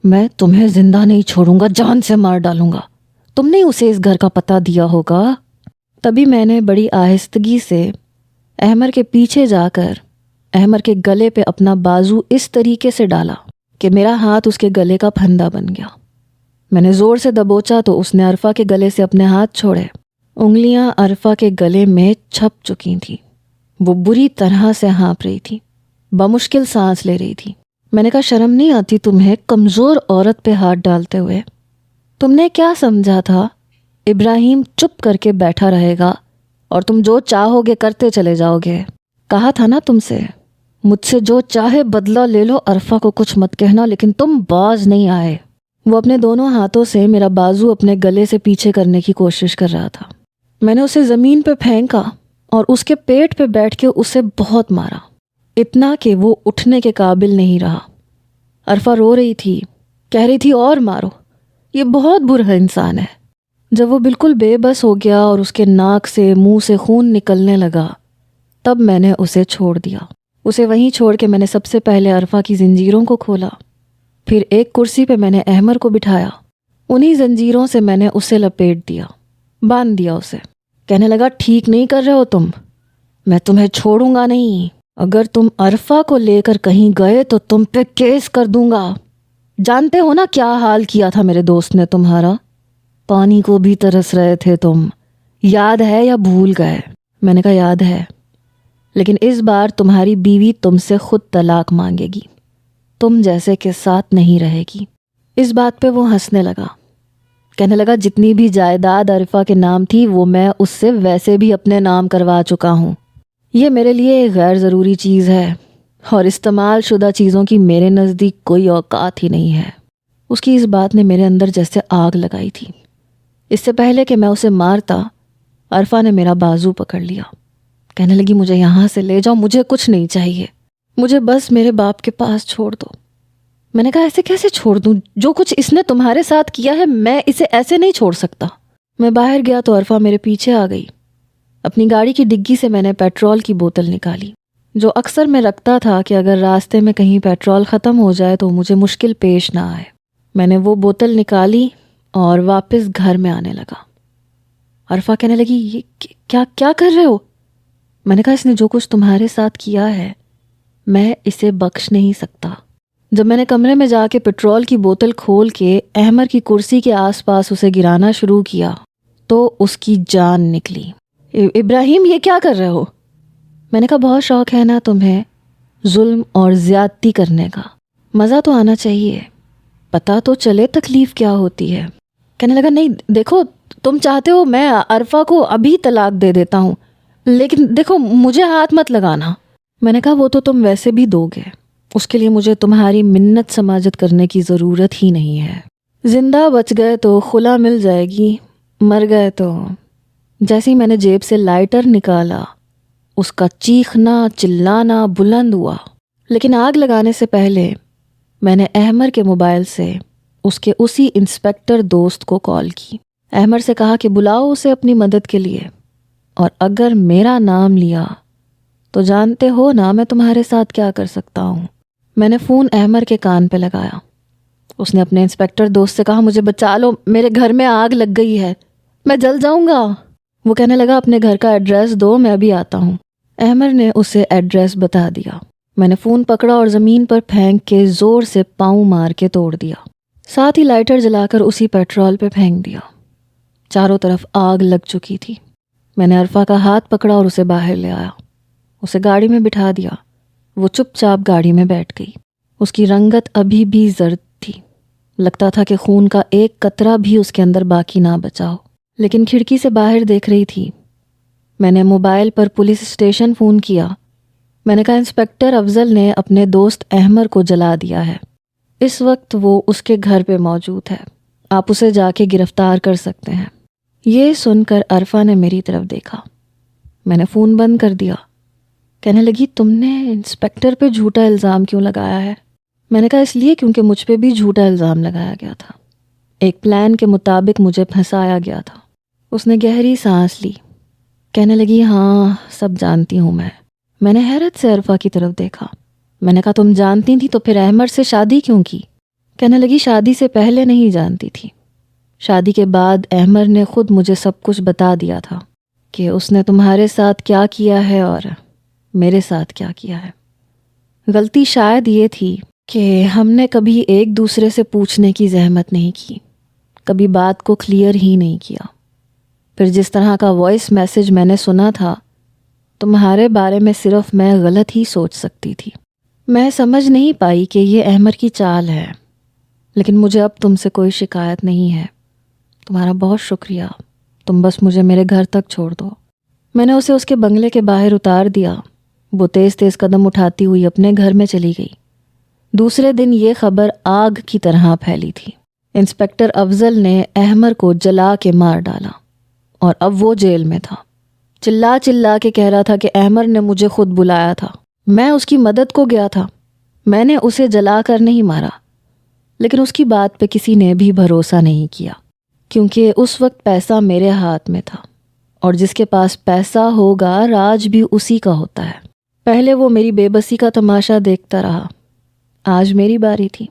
میں تمہیں زندہ نہیں چھوڑوں گا، جان سے مار ڈالوں گا۔ تم نے اسے اس گھر کا پتہ دیا ہوگا۔ تبھی میں نے بڑی آہستگی سے احمر کے پیچھے جا کر احمر کے گلے پہ اپنا بازو اس طریقے سے ڈالا کہ میرا ہاتھ اس کے گلے کا پھندا بن گیا۔ میں نے زور سے دبوچا تو اس نے عرفہ کے گلے سے اپنے ہاتھ چھوڑے۔ انگلیاں عرفہ کے گلے میں چھپ چکی تھیں۔ وہ بری طرح سے ہانپ رہی تھی، بمشکل سانس لے رہی تھی۔ میں نے کہا شرم نہیں آتی تمہیں کمزور عورت پہ ہاتھ ڈالتے ہوئے؟ تم نے کیا سمجھا تھا ابراہیم چپ کر کے بیٹھا رہے گا اور تم جو چاہو گے کرتے چلے جاؤ گے؟ کہا تھا نا تم سے، مجھ سے جو چاہے بدلہ لے لو، عرفہ کو کچھ مت کہنا، لیکن تم باز نہیں آئے۔ وہ اپنے دونوں ہاتھوں سے میرا بازو اپنے گلے سے پیچھے کرنے کی کوشش کر رہا تھا۔ میں نے اسے زمین پہ پھینکا اور اس کے پیٹ پہ بیٹھ کے اسے بہت مارا، اتنا کہ وہ اٹھنے کے قابل نہیں رہا۔ عرفہ رو رہی تھی، کہہ رہی تھی اور مارو، یہ بہت برا انسان ہے۔ جب وہ بالکل بے بس ہو گیا اور اس کے ناک سے منہ سے خون نکلنے لگا، تب میں نے اسے چھوڑ دیا۔ اسے وہیں چھوڑ کے میں نے سب سے پہلے عرفہ کی زنجیروں کو کھولا، پھر ایک کرسی پہ میں نے احمر کو بٹھایا۔ انہی زنجیروں سے میں نے اسے لپیٹ دیا، باندھ دیا اسے۔ کہنے لگا ٹھیک نہیں کر رہے ہو تم، میں تمہیں چھوڑوں گا نہیں۔ اگر تم عرفہ کو لے کر کہیں گئے تو تم پہ کیس کر دوں گا۔ جانتے ہو نا کیا حال کیا تھا میرے دوست نے تمہارا؟ پانی کو بھی ترس رہے تھے تم، یاد ہے یا بھول گئے؟ میں نے کہا یاد ہے، لیکن اس بار تمہاری بیوی تم سے خود طلاق مانگے گی، تم جیسے کے ساتھ نہیں رہے گی۔ اس بات پہ وہ ہنسنے لگا، کہنے لگا جتنی بھی جائیداد عرفہ کے نام تھی وہ میں اس سے ویسے بھی اپنے نام کروا چکا ہوں۔ یہ میرے لیے ایک غیر ضروری چیز ہے اور استعمال شدہ چیزوں کی میرے نزدیک کوئی اوقات ہی نہیں ہے۔ اس کی اس بات نے میرے اندر جیسے آگ لگائی تھی۔ اس سے پہلے کہ میں اسے مارتا، عرفہ نے میرا بازو پکڑ لیا، کہنے لگی مجھے یہاں سے لے جاؤ، مجھے کچھ نہیں چاہیے، مجھے بس میرے باپ کے پاس چھوڑ دو۔ میں نے کہا ایسے کیسے چھوڑ دوں؟ جو کچھ اس نے تمہارے ساتھ کیا ہے میں اسے ایسے نہیں چھوڑ سکتا۔ میں باہر گیا تو عرفہ میرے پیچھے آ گئی۔ اپنی گاڑی کی ڈگی سے میں نے پیٹرول کی بوتل نکالی، جو اکثر میں رکھتا تھا کہ اگر راستے میں کہیں پیٹرول ختم ہو جائے تو مجھے مشکل پیش نہ آئے۔ میں نے وہ بوتل نکالی اور واپس گھر میں آنے لگا۔ عرفہ کہنے لگی یہ کیا کر رہے ہو؟ میں نے کہا اس نے جو کچھ تمہارے ساتھ کیا ہے میں اسے بخش نہیں سکتا۔ جب میں نے کمرے میں جا کے پیٹرول کی بوتل کھول کے احمر کی کرسی کے آس پاس اسے گرانا شروع کیا تو اس کی جان نکلی۔ ابراہیم یہ کیا کر رہے ہو؟ میں نے کہا بہت شوق ہے نا تمہیں ظلم اور زیادتی کرنے کا، مزہ تو آنا چاہیے، پتہ تو چلے تکلیف کیا ہوتی ہے۔ کہنے لگا نہیں دیکھو تم چاہتے ہو میں عرفہ کو ابھی طلاق دے دیتا ہوں، لیکن دیکھو مجھے ہاتھ مت لگانا۔ میں نے کہا وہ تو تم ویسے بھی دو گے، اس کے لیے مجھے تمہاری منت سماجت کرنے کی ضرورت ہی نہیں ہے۔ زندہ بچ گئے تو خلا مل جائے گی، مر گئے تو۔ جیسے ہی میں نے جیب سے لائٹر نکالا اس کا چیخنا چلانا بلند ہوا، لیکن آگ لگانے سے پہلے میں نے احمر کے موبائل سے اس کے اسی انسپیکٹر دوست کو کال کی۔ احمر سے کہا کہ بلاؤ اسے اپنی مدد کے لیے، اور اگر میرا نام لیا تو جانتے ہو نا میں تمہارے ساتھ کیا کر سکتا ہوں۔ میں نے فون احمر کے کان پہ لگایا۔ اس نے اپنے انسپیکٹر دوست سے کہا مجھے بچا لو، میرے گھر میں آگ لگ گئی ہے، میں جل جاؤں گا۔ وہ کہنے لگا اپنے گھر کا ایڈریس دو، میں ابھی آتا ہوں۔ احمر نے اسے ایڈریس بتا دیا۔ میں نے فون پکڑا اور زمین پر پھینک کے زور سے پاؤں مار کے توڑ دیا، ساتھ ہی لائٹر جلا کر اسی پیٹرول پہ پھینک دیا۔ چاروں طرف آگ لگ چکی تھی۔ میں نے عرفہ کا ہاتھ پکڑا اور اسے باہر لے آیا، اسے گاڑی میں بٹھا دیا۔ وہ چپ چاپ گاڑی میں بیٹھ گئی۔ اس کی رنگت ابھی بھی زرد تھی، لگتا تھا کہ خون کا ایک قطرہ بھی اس کے اندر باقی نہ بچا ہو، لیکن کھڑکی سے باہر دیکھ رہی تھی۔ میں نے موبائل پر پولیس اسٹیشن فون کیا۔ میں نے کہا انسپیکٹر افضل نے اپنے دوست احمر کو جلا دیا ہے، اس وقت وہ اس کے گھر پہ موجود ہے، آپ اسے جا کے گرفتار کر سکتے ہیں۔ یہ سن کر عرفہ نے میری طرف دیکھا۔ میں نے فون بند کر دیا۔ کہنے لگی تم نے انسپکٹر پہ جھوٹا الزام کیوں لگایا ہے؟ میں نے کہا اس لیے کیونکہ مجھ پہ بھی جھوٹا الزام لگایا گیا تھا، ایک پلان کے مطابق مجھے پھنسایا گیا تھا۔ اس نے گہری سانس لی۔ کہنے لگی ہاں سب جانتی ہوں میں نے حیرت سے عرفہ کی طرف دیکھا۔ میں نے کہا تم جانتی تھی تو پھر احمد سے شادی کیوں کی؟ کہنے لگی شادی سے پہلے نہیں جانتی تھی، شادی کے بعد احمد نے خود مجھے سب کچھ بتا دیا تھا کہ اس نے تمہارے ساتھ کیا کیا ہے اور میرے ساتھ کیا کیا ہے۔ غلطی شاید یہ تھی کہ ہم نے کبھی ایک دوسرے سے پوچھنے کی زحمت نہیں کی، کبھی بات کو کلیئر ہی نہیں کیا۔ پھر جس طرح کا وائس میسج میں نے سنا تھا، تمہارے بارے میں صرف میں غلط ہی سوچ سکتی تھی۔ میں سمجھ نہیں پائی کہ یہ احمد کی چال ہے، لیکن مجھے اب تم سے کوئی شکایت نہیں ہے۔ تمہارا بہت شکریہ، تم بس مجھے میرے گھر تک چھوڑ دو۔ میں نے اسے اس کے بنگلے کے باہر اتار دیا۔ وہ تیز تیز قدم اٹھاتی ہوئی اپنے گھر میں چلی گئی۔ دوسرے دن یہ خبر آگ کی طرح پھیلی تھی۔ انسپکٹر افضل نے احمد کو جلا کے مار ڈالا اور اب وہ جیل میں تھا۔ چلا چلا کے کہہ رہا تھا کہ احمد نے مجھے خود بلایا تھا، میں اس کی مدد کو گیا تھا، میں نے اسے جلا کر نہیں مارا۔ لیکن اس کی بات پہ کسی نے بھی بھروسہ نہیں کیا، کیونکہ اس وقت پیسہ میرے ہاتھ میں تھا، اور جس کے پاس پیسہ ہوگا راج بھی اسی کا ہوتا ہے۔ پہلے وہ میری بے بسی کا تماشا دیکھتا رہا، آج میری باری تھی۔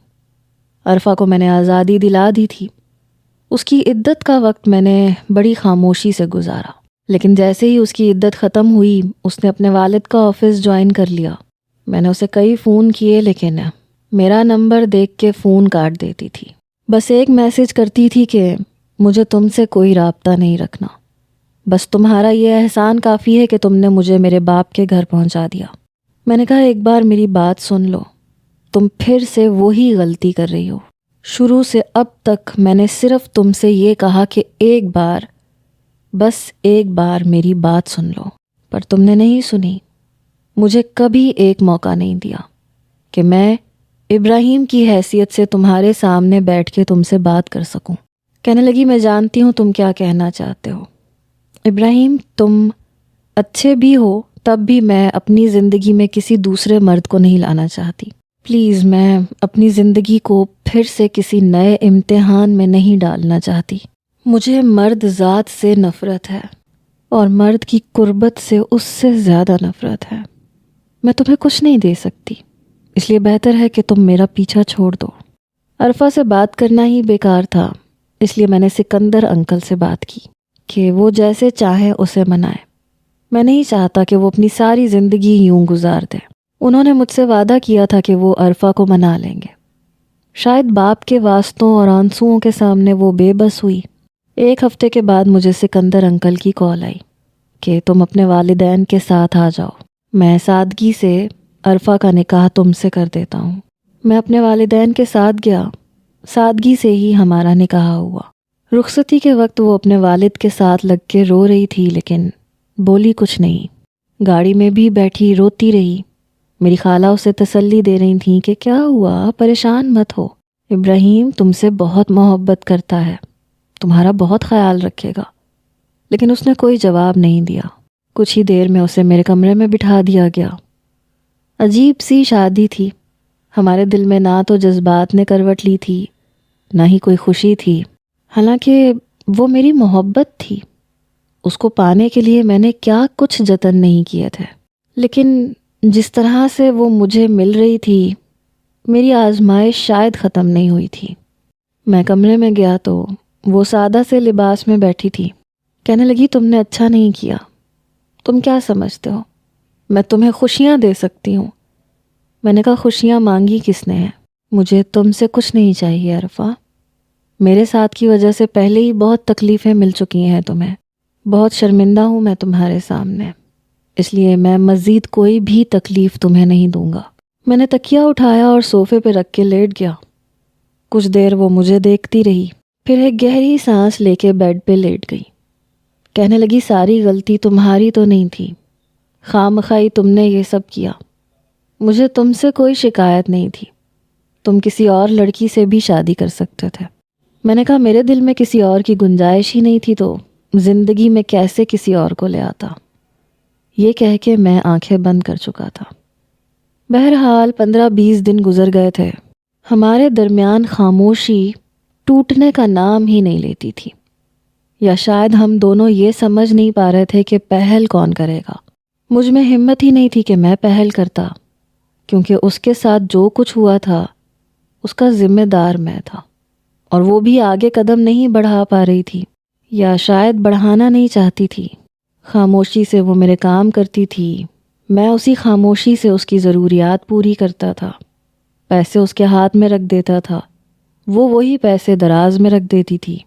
عرفہ کو میں نے آزادی دلا دی تھی۔ اس کی عدت کا وقت میں نے بڑی خاموشی سے گزارا، لیکن جیسے ہی اس کی عدت ختم ہوئی اس نے اپنے والد کا آفس جوائن کر لیا۔ میں نے اسے کئی فون کیے لیکن میرا نمبر دیکھ کے فون کاٹ دیتی تھی، بس ایک میسج کرتی تھی کہ مجھے تم سے کوئی رابطہ نہیں رکھنا، بس تمہارا یہ احسان کافی ہے کہ تم نے مجھے میرے باپ کے گھر پہنچا دیا۔ میں نے کہا ایک بار میری بات سن لو، تم پھر سے وہی غلطی کر رہی ہو۔ شروع سے اب تک میں نے صرف تم سے یہ کہا کہ ایک بار، بس ایک بار میری بات سن لو، پر تم نے نہیں سنی۔ مجھے کبھی ایک موقع نہیں دیا کہ میں ابراہیم کی حیثیت سے تمہارے سامنے بیٹھ کے تم سے بات کر سکوں۔ کہنے لگی میں جانتی ہوں تم کیا کہنا چاہتے ہو ابراہیم، تم اچھے بھی ہو تب بھی میں اپنی زندگی میں کسی دوسرے مرد کو نہیں لانا چاہتی۔ پلیز میں اپنی زندگی کو پھر سے کسی نئے امتحان میں نہیں ڈالنا چاہتی۔ مجھے مرد ذات سے نفرت ہے اور مرد کی قربت سے اس سے زیادہ نفرت ہے۔ میں تمہیں کچھ نہیں دے سکتی، اس لیے بہتر ہے کہ تم میرا پیچھا چھوڑ دو۔ عرفہ سے بات کرنا ہی بیکار تھا، اس لیے میں نے سکندر انکل سے بات کی کہ وہ جیسے چاہیں اسے منائے۔ میں نہیں چاہتا کہ وہ اپنی ساری زندگی یوں گزار دے۔ انہوں نے مجھ سے وعدہ کیا تھا کہ وہ عرفہ کو منا لیں گے۔ شاید باپ کے واسطوں اور آنسوؤں کے سامنے وہ بے بس ہوئی۔ ایک ہفتے کے بعد مجھے سکندر انکل کی کال آئی کہ تم اپنے والدین کے ساتھ آ جاؤ، میں سادگی سے عرفہ کا نکاح تم سے کر دیتا ہوں۔ میں اپنے والدین کے ساتھ گیا، سادگی سے ہی ہمارا نکاح ہوا۔ رخصتی کے وقت وہ اپنے والد کے ساتھ لگ کے رو رہی تھی لیکن بولی کچھ نہیں۔ گاڑی میں بھی بیٹھی روتی رہی۔ میری خالہ اسے تسلی دے رہی تھیں کہ کیا ہوا، پریشان مت ہو، ابراہیم تم سے بہت محبت کرتا ہے، تمہارا بہت خیال رکھے گا۔ لیکن اس نے کوئی جواب نہیں دیا۔ کچھ ہی دیر میں اسے میرے کمرے میں بٹھا دیا گیا۔ عجیب سی شادی تھی، ہمارے دل میں نہ تو جذبات نے کروٹ لی تھی نہ ہی کوئی خوشی تھی، حالانکہ وہ میری محبت تھی۔ اس کو پانے کے لیے میں نے کیا کچھ جتن نہیں کیے تھے، لیکن جس طرح سے وہ مجھے مل رہی تھی میری آزمائش شاید ختم نہیں ہوئی تھی۔ میں کمرے میں گیا تو وہ سادہ سے لباس میں بیٹھی تھی۔ کہنے لگی تم نے اچھا نہیں کیا، تم کیا سمجھتے ہو میں تمہیں خوشیاں دے سکتی ہوں؟ میں نے کہا خوشیاں مانگی کس نے ہیں؟ مجھے تم سے کچھ نہیں چاہیے عرفہ، میرے ساتھ کی وجہ سے پہلے ہی بہت تکلیفیں مل چکی ہیں تمہیں، بہت شرمندہ ہوں میں تمہارے سامنے، اس لیے میں مزید کوئی بھی تکلیف تمہیں نہیں دوں گا۔ میں نے تکیہ اٹھایا اور صوفے پہ رکھ کے لیٹ گیا۔ کچھ دیر وہ مجھے دیکھتی رہی، پھر ایک گہری سانس لے کے بیڈ پہ لیٹ گئی۔ کہنے لگی ساری غلطی تمہاری تو نہیں تھی، خواہ مخواہ تم نے یہ سب کیا، مجھے تم سے کوئی شکایت نہیں تھی، تم کسی اور لڑکی سے بھی شادی کر سکتے تھے۔ میں نے کہا میرے دل میں کسی اور کی گنجائش ہی نہیں تھی تو زندگی میں کیسے کسی اور کو لے آتا۔ یہ کہہ کے میں آنکھیں بند کر چکا تھا۔ بہرحال 15-20 دن گزر گئے تھے۔ ہمارے درمیان خاموشی ٹوٹنے کا نام ہی نہیں لیتی تھی، یا شاید ہم دونوں یہ سمجھ نہیں پا رہے تھے کہ پہل کون کرے گا۔ مجھ میں ہمت ہی نہیں تھی کہ میں پہل کرتا، کیونکہ اس کے ساتھ جو کچھ ہوا تھا اس کا ذمہ دار میں تھا، اور وہ بھی آگے قدم نہیں بڑھا پا رہی تھی، یا شاید بڑھانا نہیں چاہتی تھی۔ خاموشی سے وہ میرے کام کرتی تھی، میں اسی خاموشی سے اس کی ضروریات پوری کرتا تھا، پیسے اس کے ہاتھ میں رکھ دیتا تھا، وہ وہی پیسے دراز میں رکھ دیتی تھی،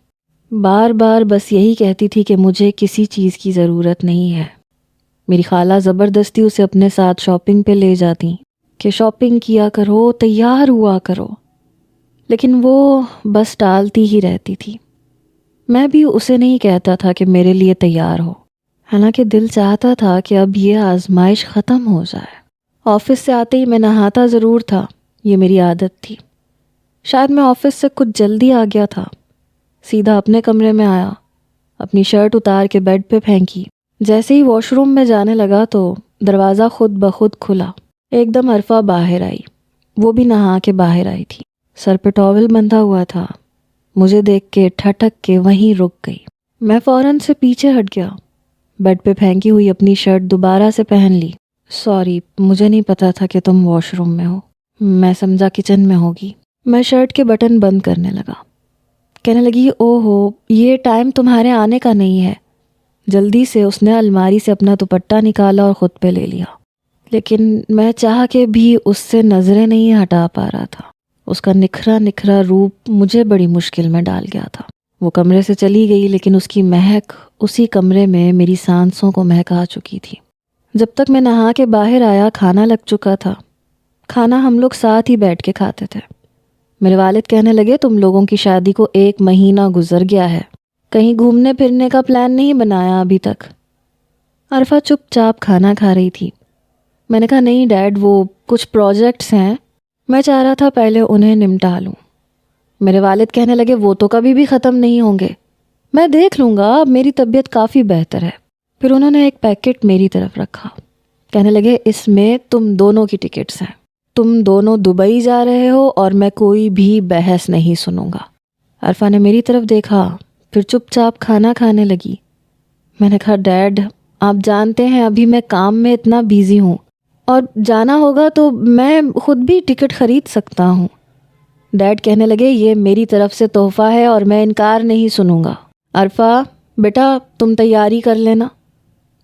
بار بار بس یہی کہتی تھی کہ مجھے کسی چیز کی ضرورت نہیں ہے۔ میری خالہ زبردستی اسے اپنے ساتھ شاپنگ پہ لے جاتی کہ شاپنگ کیا کرو، تیار ہوا کرو، لیکن وہ بس ٹالتی ہی رہتی تھی۔ میں بھی اسے نہیں کہتا تھا کہ میرے لیے تیار ہو، حالانکہ دل چاہتا تھا کہ اب یہ آزمائش ختم ہو جائے۔ آفس سے آتے ہی میں نہاتا ضرور تھا، یہ میری عادت تھی۔ شاید میں آفس سے کچھ جلدی آ گیا تھا، سیدھا اپنے کمرے میں آیا، اپنی شرٹ اتار کے بیڈ پہ پھینکی۔ جیسے ہی واش روم میں جانے لگا تو دروازہ خود بخود کھلا۔ ایک دم عرفہ باہر آئی، وہ بھی نہا کے باہر آئی تھی، سر پہ ٹاول بندھا ہوا تھا۔ مجھے دیکھ کے ٹھٹک کے وہیں رک گئی۔ میں فوراً سے پیچھے ہٹ گیا، بیڈ پہ پھینکی ہوئی اپنی شرٹ دوبارہ سے پہن لی۔ سوری، مجھے نہیں پتا تھا کہ تم واش روم میں ہو، میں سمجھا کچن میں ہوگی۔ میں شرٹ کے بٹن بند کرنے لگا، کہنے لگی او ہو، یہ ٹائم تمہارے آنے کا نہیں ہے۔ جلدی سے اس نے الماری سے اپنا دوپٹہ نکالا اور خود پہ لے لیا، لیکن میں چاہ کے بھی اس سے نظریں نہیں ہٹا پا رہا تھا۔ اس کا نکھرا نکھرا روپ مجھے بڑی مشکل میں ڈال گیا تھا۔ وہ کمرے سے چلی گئی، لیکن اس کی مہک اسی کمرے میں میری سانسوں کو مہکا چکی تھی۔ جب تک میں نہا کے باہر آیا کھانا لگ چکا تھا۔ کھانا ہم لوگ ساتھ ہی بیٹھ کے کھاتے تھے۔ میرے والد کہنے لگے تم لوگوں کی شادی کو 1 مہینہ گزر گیا ہے، کہیں گھومنے پھرنے کا پلان نہیں بنایا ابھی تک؟ عرفہ چپ چاپ کھانا کھا رہی تھی۔ میں نے کہا نہیں ڈیڈ، وہ کچھ پروجیکٹس ہیں، میں چاہ رہا تھا پہلے انہیں نمٹا لوں۔ میرے والد کہنے لگے وہ تو کبھی بھی ختم نہیں ہوں گے، میں دیکھ لوں گا، اب میری طبیعت کافی بہتر ہے۔ پھر انہوں نے ایک پیکٹ میری طرف رکھا، کہنے لگے اس میں تم دونوں کی ٹکٹس ہیں، تم دونوں دبئی جا رہے ہو اور میں کوئی بھی بحث نہیں سنوں گا۔ عرفہ نے میری طرف دیکھا، پھر چپ چاپ کھانا کھانے لگی۔ میں نے کہا ڈیڈ آپ جانتے ہیں ابھی میں کام میں اتنا بیزی ہوں، اور جانا ہوگا تو میں خود بھی ٹکٹ خرید سکتا ہوں۔ ڈیڈ کہنے لگے یہ میری طرف سے تحفہ ہے اور میں انکار نہیں سنوں گا۔ عرفہ بیٹا تم تیاری کر لینا۔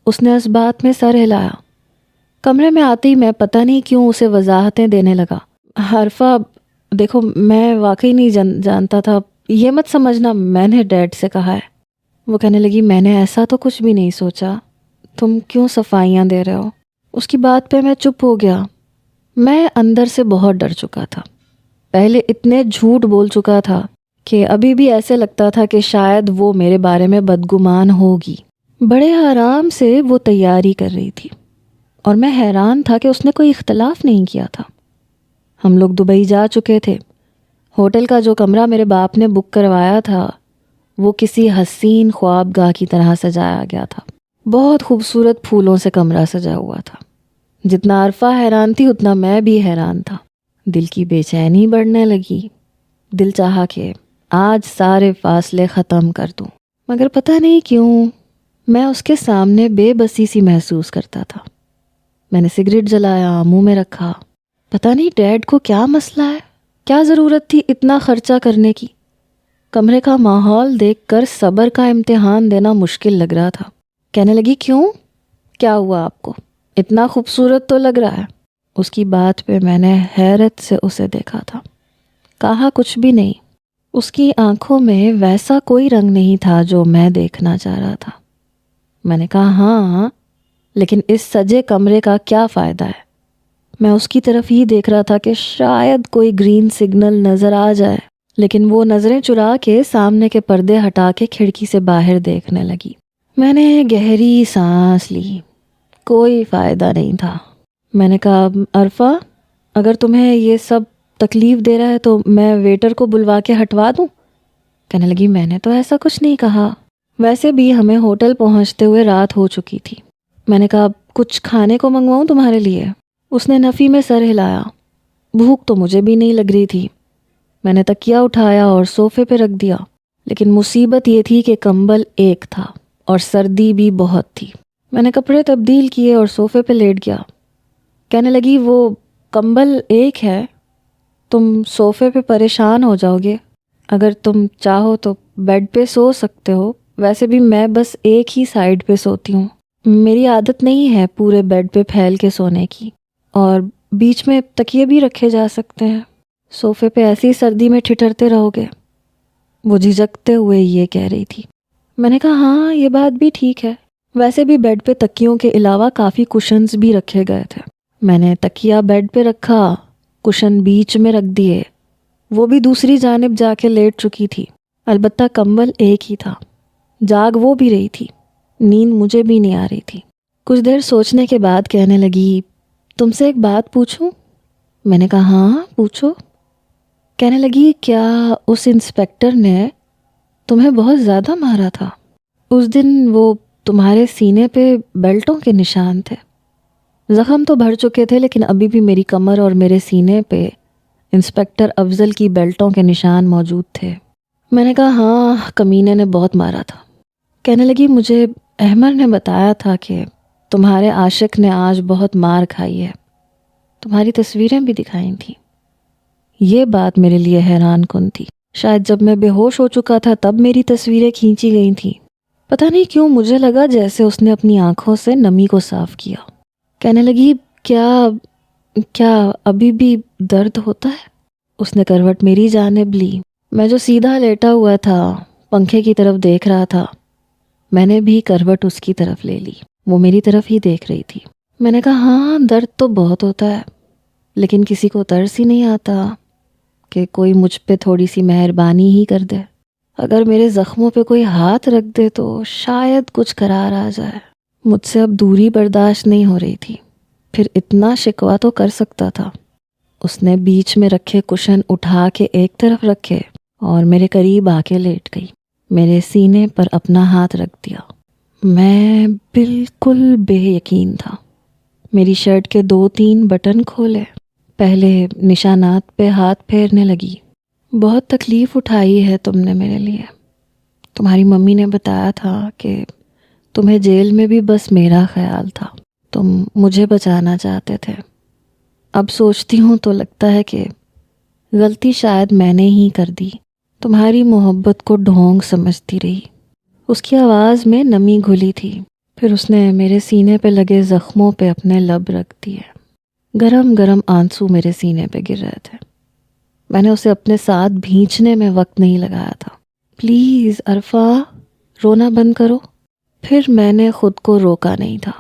اس نے اس بات میں سر ہلایا۔ کمرے میں آتے ہی میں پتہ نہیں کیوں اسے وضاحتیں دینے لگا۔ عرفہ دیکھو میں واقعی نہیں جانتا تھا، یہ مت سمجھنا میں نے ڈیڈ سے کہا ہے۔ وہ کہنے لگی میں نے ایسا تو کچھ بھی نہیں سوچا، تم کیوں صفائیاں دے رہے ہو؟ اس کی بات پہ میں چپ ہو گیا۔ میں اندر سے بہت ڈر چکا تھا، پہلے اتنے جھوٹ بول چکا تھا کہ ابھی بھی ایسے لگتا تھا کہ شاید وہ میرے بارے میں بدگمان ہوگی۔ بڑے آرام سے وہ تیاری کر رہی تھی، اور میں حیران تھا کہ اس نے کوئی اختلاف نہیں کیا تھا۔ ہم لوگ دبئی جا چکے تھے۔ ہوٹل کا جو کمرہ میرے باپ نے بک کروایا تھا وہ کسی حسین خوابگاہ کی طرح سجایا گیا تھا۔ بہت خوبصورت پھولوں سے کمرہ سجا ہوا تھا۔ جتنا عرفہ حیران تھی اتنا میں بھی حیران تھا۔ دل کی بے چینی بڑھنے لگی، دل چاہا کہ آج سارے فاصلے ختم کر دوں، مگر پتہ نہیں کیوں میں اس کے سامنے بے بسی سی محسوس کرتا تھا۔ میں نے سگریٹ جلایا، منہ میں رکھا۔ پتہ نہیں ڈیڈ کو کیا مسئلہ ہے، کیا ضرورت تھی اتنا خرچہ کرنے کی؟ کمرے کا ماحول دیکھ کر صبر کا امتحان دینا مشکل لگ رہا تھا۔ کہنے لگی کیوں، کیا ہوا آپ کو؟ اتنا خوبصورت تو لگ رہا ہے۔ اس کی بات پہ میں نے حیرت سے اسے دیکھا تھا۔ کہا کچھ بھی نہیں۔ اس کی آنکھوں میں ویسا کوئی رنگ نہیں تھا جو میں دیکھنا چاہ رہا تھا۔ میں نے کہا ہاں، لیکن اس سجے کمرے کا کیا فائدہ ہے؟ میں اس کی طرف ہی دیکھ رہا تھا کہ شاید کوئی گرین سگنل نظر آ جائے، لیکن وہ نظریں چرا کے سامنے کے پردے ہٹا کے کھڑکی سے باہر دیکھنے لگی۔ میں نے گہری سانس لی، کوئی فائدہ نہیں تھا۔ میں نے کہا عرفہ اگر تمہیں یہ سب تکلیف دے رہا ہے تو میں ویٹر کو بلوا کے ہٹوا دوں؟ کہنے لگی میں نے تو ایسا کچھ نہیں کہا، ویسے بھی ہمیں ہوٹل پہنچتے ہوئے رات ہو چکی تھی۔ میں نے کہا کچھ کھانے کو منگواؤں تمہارے لیے؟ اس نے نفی میں سر ہلایا۔ بھوک تو مجھے بھی نہیں لگ رہی تھی۔ میں نے تکیہ اٹھایا اور صوفے پہ رکھ دیا، لیکن مصیبت یہ تھی کہ کمبل ایک تھا اور سردی بھی بہت تھی۔ میں نے کپڑے تبدیل کیے اور صوفے پہ لیٹ گیا۔ کہنے لگی وہ کمبل ایک ہے، تم صوفے پہ پریشان ہو جاؤ گے، اگر تم چاہو تو بیڈ پہ سو سکتے ہو، ویسے بھی میں بس ایک ہی سائیڈ پہ سوتی ہوں، میری عادت نہیں ہے پورے بیڈ پہ پھیل کے سونے کی، اور بیچ میں تکیے بھی رکھے جا سکتے ہیں، صوفے پہ ایسی سردی میں ٹھٹھرتے رہو گے۔ وہ جھجکتے ہوئے یہ کہہ رہی تھی۔ میں نے کہا ہاں یہ بات بھی ٹھیک ہے، ویسے بھی بیڈ پہ تکیوں کے علاوہ کافی کشنز بھی رکھے گئے تھے۔ میں نے تکیہ بیڈ پہ رکھا، کشن بیچ میں رکھ دیے، وہ بھی دوسری جانب جا کے لیٹ چکی تھی، البتہ کمبل ایک ہی تھا۔ جاگ وہ بھی رہی تھی، نیند مجھے بھی نہیں آ رہی تھی۔ کچھ دیر سوچنے کے بعد کہنے لگی تم سے ایک بات پوچھوں؟ میں نے کہا ہاں پوچھو۔ کہنے لگی کیا اس انسپیکٹر نے تمہیں بہت زیادہ مارا تھا؟ اس دن وہ تمہارے سینے پہ بیلٹوں کے نشان تھے، زخم تو بھر چکے تھے لیکن ابھی بھی میری کمر اور میرے سینے پہ انسپیکٹر افضل کی بیلٹوں کے نشان موجود تھے۔ میں نے کہا ہاں کمینے نے بہت مارا تھا۔ کہنے لگی مجھے احمر نے بتایا تھا کہ تمہارے عاشق نے آج بہت مار کھائی ہے، تمہاری تصویریں بھی دکھائی تھیں۔ یہ بات میرے لیے حیران کن تھی، شاید جب میں بے ہوش ہو چکا تھا تب میری تصویریں کھینچی گئی تھیں۔ پتہ نہیں کیوں مجھے لگا جیسے اس نے اپنی آنکھوں سے نمی کو صاف کیا۔ کہنے لگی کیا ابھی بھی درد ہوتا ہے؟ اس نے کروٹ میری جانب لی۔ میں جو سیدھا لیٹا ہوا تھا پنکھے کی طرف دیکھ رہا تھا، میں نے بھی کروٹ اس کی طرف لے لی، وہ میری طرف ہی دیکھ رہی تھی۔ میں نے کہا ہاں درد تو بہت ہوتا ہے، لیکن کسی کو ترس ہی نہیں آتا کہ کوئی مجھ پہ تھوڑی سی مہربانی ہی کر دے، اگر میرے زخموں پہ کوئی ہاتھ رکھ دے تو شاید کچھ قرار آ جائے۔ مجھ سے اب دوری برداشت نہیں ہو رہی تھی، پھر اتنا شکوہ تو کر سکتا تھا۔ اس نے بیچ میں رکھے کشن اٹھا کے ایک طرف رکھے اور میرے قریب آ کے لیٹ گئی، میرے سینے پر اپنا ہاتھ رکھ دیا۔ میں بالکل بے یقین تھا۔ میری شرٹ کے 2-3 بٹن کھولے، پہلے نشانات پہ ہاتھ پھیرنے لگی۔ بہت تکلیف اٹھائی ہے تم نے میرے لیے، تمہاری ممی نے بتایا تھا کہ تمہیں جیل میں بھی بس میرا خیال تھا، تم مجھے بچانا چاہتے تھے۔ اب سوچتی ہوں تو لگتا ہے کہ غلطی شاید میں نے ہی کر دی، تمہاری محبت کو ڈھونگ سمجھتی رہی۔ اس کی آواز میں نمی گھلی تھی، پھر اس نے میرے سینے پہ لگے زخموں پہ اپنے لب رکھ دیے۔ گرم گرم آنسو میرے سینے پہ گر رہے تھے۔ میں نے اسے اپنے ساتھ بھینچنے میں وقت نہیں لگایا تھا۔ پلیز عرفا رونا بند کرو۔ پھر میں نے خود کو روکا نہیں تھا،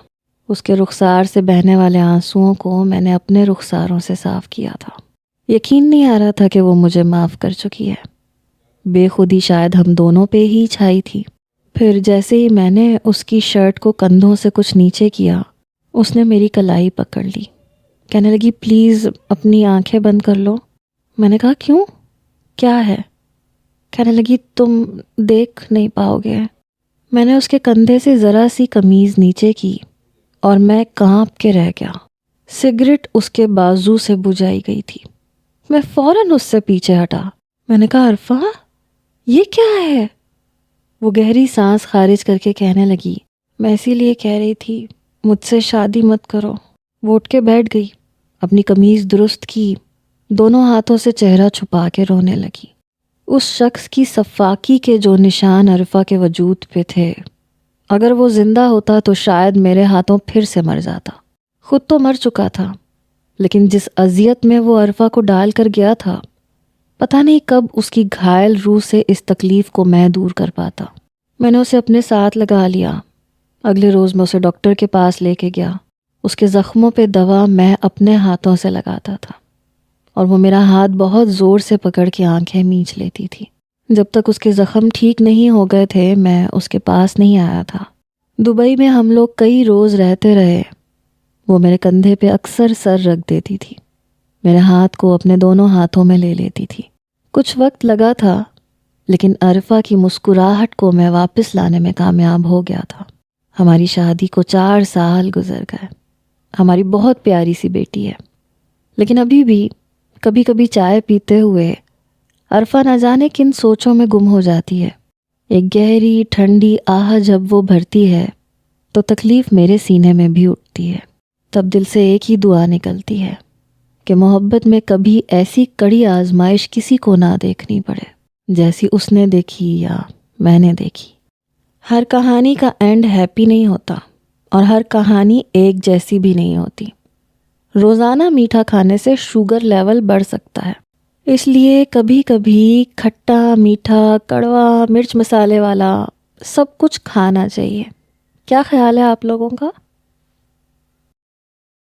اس کے رخسار سے بہنے والے آنسوؤں کو میں نے اپنے رخساروں سے صاف کیا تھا۔ یقین نہیں آ رہا تھا کہ وہ مجھے معاف کر چکی ہے، بے خودی شاید ہم دونوں پہ ہی چھائی تھی۔ پھر جیسے ہی میں نے اس کی شرٹ کو کندھوں سے کچھ نیچے کیا، اس نے میری کلائی پکڑ لی۔ کہنے لگی پلیز اپنی آنکھیں بند کر لو۔ میں نے کہا کیوں، کیا ہے؟ کہنے لگی تم دیکھ نہیں پاؤ گے۔ میں نے اس کے کندھے سے ذرا سی قمیض نیچے کی اور میں کانپ کے رہ گیا۔ سگریٹ اس کے بازو سے بجھائی گئی تھی۔ میں فوراً اس سے پیچھے ہٹا۔ میں نے کہا عرفا یہ کیا ہے؟ وہ گہری سانس خارج کر کے کہنے لگی میں اسی لیے کہہ رہی تھی مجھ سے شادی مت کرو۔ وہ اٹھ کے بیٹھ گئی، اپنی قمیض درست کی، دونوں ہاتھوں سے چہرہ چھپا کے رونے لگی۔ اس شخص کی صفاکی کے جو نشان عرفا کے وجود پہ تھے، اگر وہ زندہ ہوتا تو شاید میرے ہاتھوں پھر سے مر جاتا۔ خود تو مر چکا تھا، لیکن جس اذیت میں وہ عرفا کو ڈال کر گیا تھا، پتہ نہیں کب اس کی گھائل روح سے اس تکلیف کو میں دور کر پاتا۔ میں نے اسے اپنے ساتھ لگا لیا۔ اگلے روز میں اسے ڈاکٹر کے پاس لے کے گیا۔ اس کے زخموں پہ دوا میں اپنے ہاتھوں سے لگاتا تھا اور وہ میرا ہاتھ بہت زور سے پکڑ کے آنکھیں مینچ لیتی تھی۔ جب تک اس کے زخم ٹھیک نہیں ہو گئے تھے میں اس کے پاس نہیں آیا تھا۔ دبئی میں ہم لوگ کئی روز رہتے رہے۔ وہ میرے کندھے پہ اکثر سر رکھ دیتی تھی۔ میرے ہاتھ کو اپنے دونوں ہاتھوں میں لے لیتی تھی۔ کچھ وقت لگا تھا، لیکن عرفہ کی مسکراہٹ کو میں واپس لانے میں کامیاب ہو گیا تھا۔ ہماری شادی کو 4 سال گزر گئے۔ ہماری بہت پیاری سی بیٹی ہے، لیکن ابھی بھی کبھی کبھی چائے پیتے ہوئے عرفہ نہ جانے کن سوچوں میں گم ہو جاتی ہے۔ ایک گہری ٹھنڈی آہ جب وہ بھرتی ہے تو تکلیف میرے سینے میں بھی اٹھتی ہے۔ تب دل سے ایک ہی دعا نکلتی ہے کہ محبت میں کبھی ایسی کڑی آزمائش کسی کو نہ دیکھنی پڑے جیسی اس نے دیکھی یا میں نے دیکھی۔ ہر کہانی کا اینڈ ہیپی نہیں ہوتا، اور ہر کہانی ایک جیسی بھی نہیں ہوتی۔ روزانہ میٹھا کھانے سے شوگر لیول بڑھ سکتا ہے، اس لیے کبھی کبھی کھٹا، میٹھا، کڑوا، مرچ مسالے والا سب کچھ کھانا چاہیے۔ کیا خیال ہے آپ لوگوں کا؟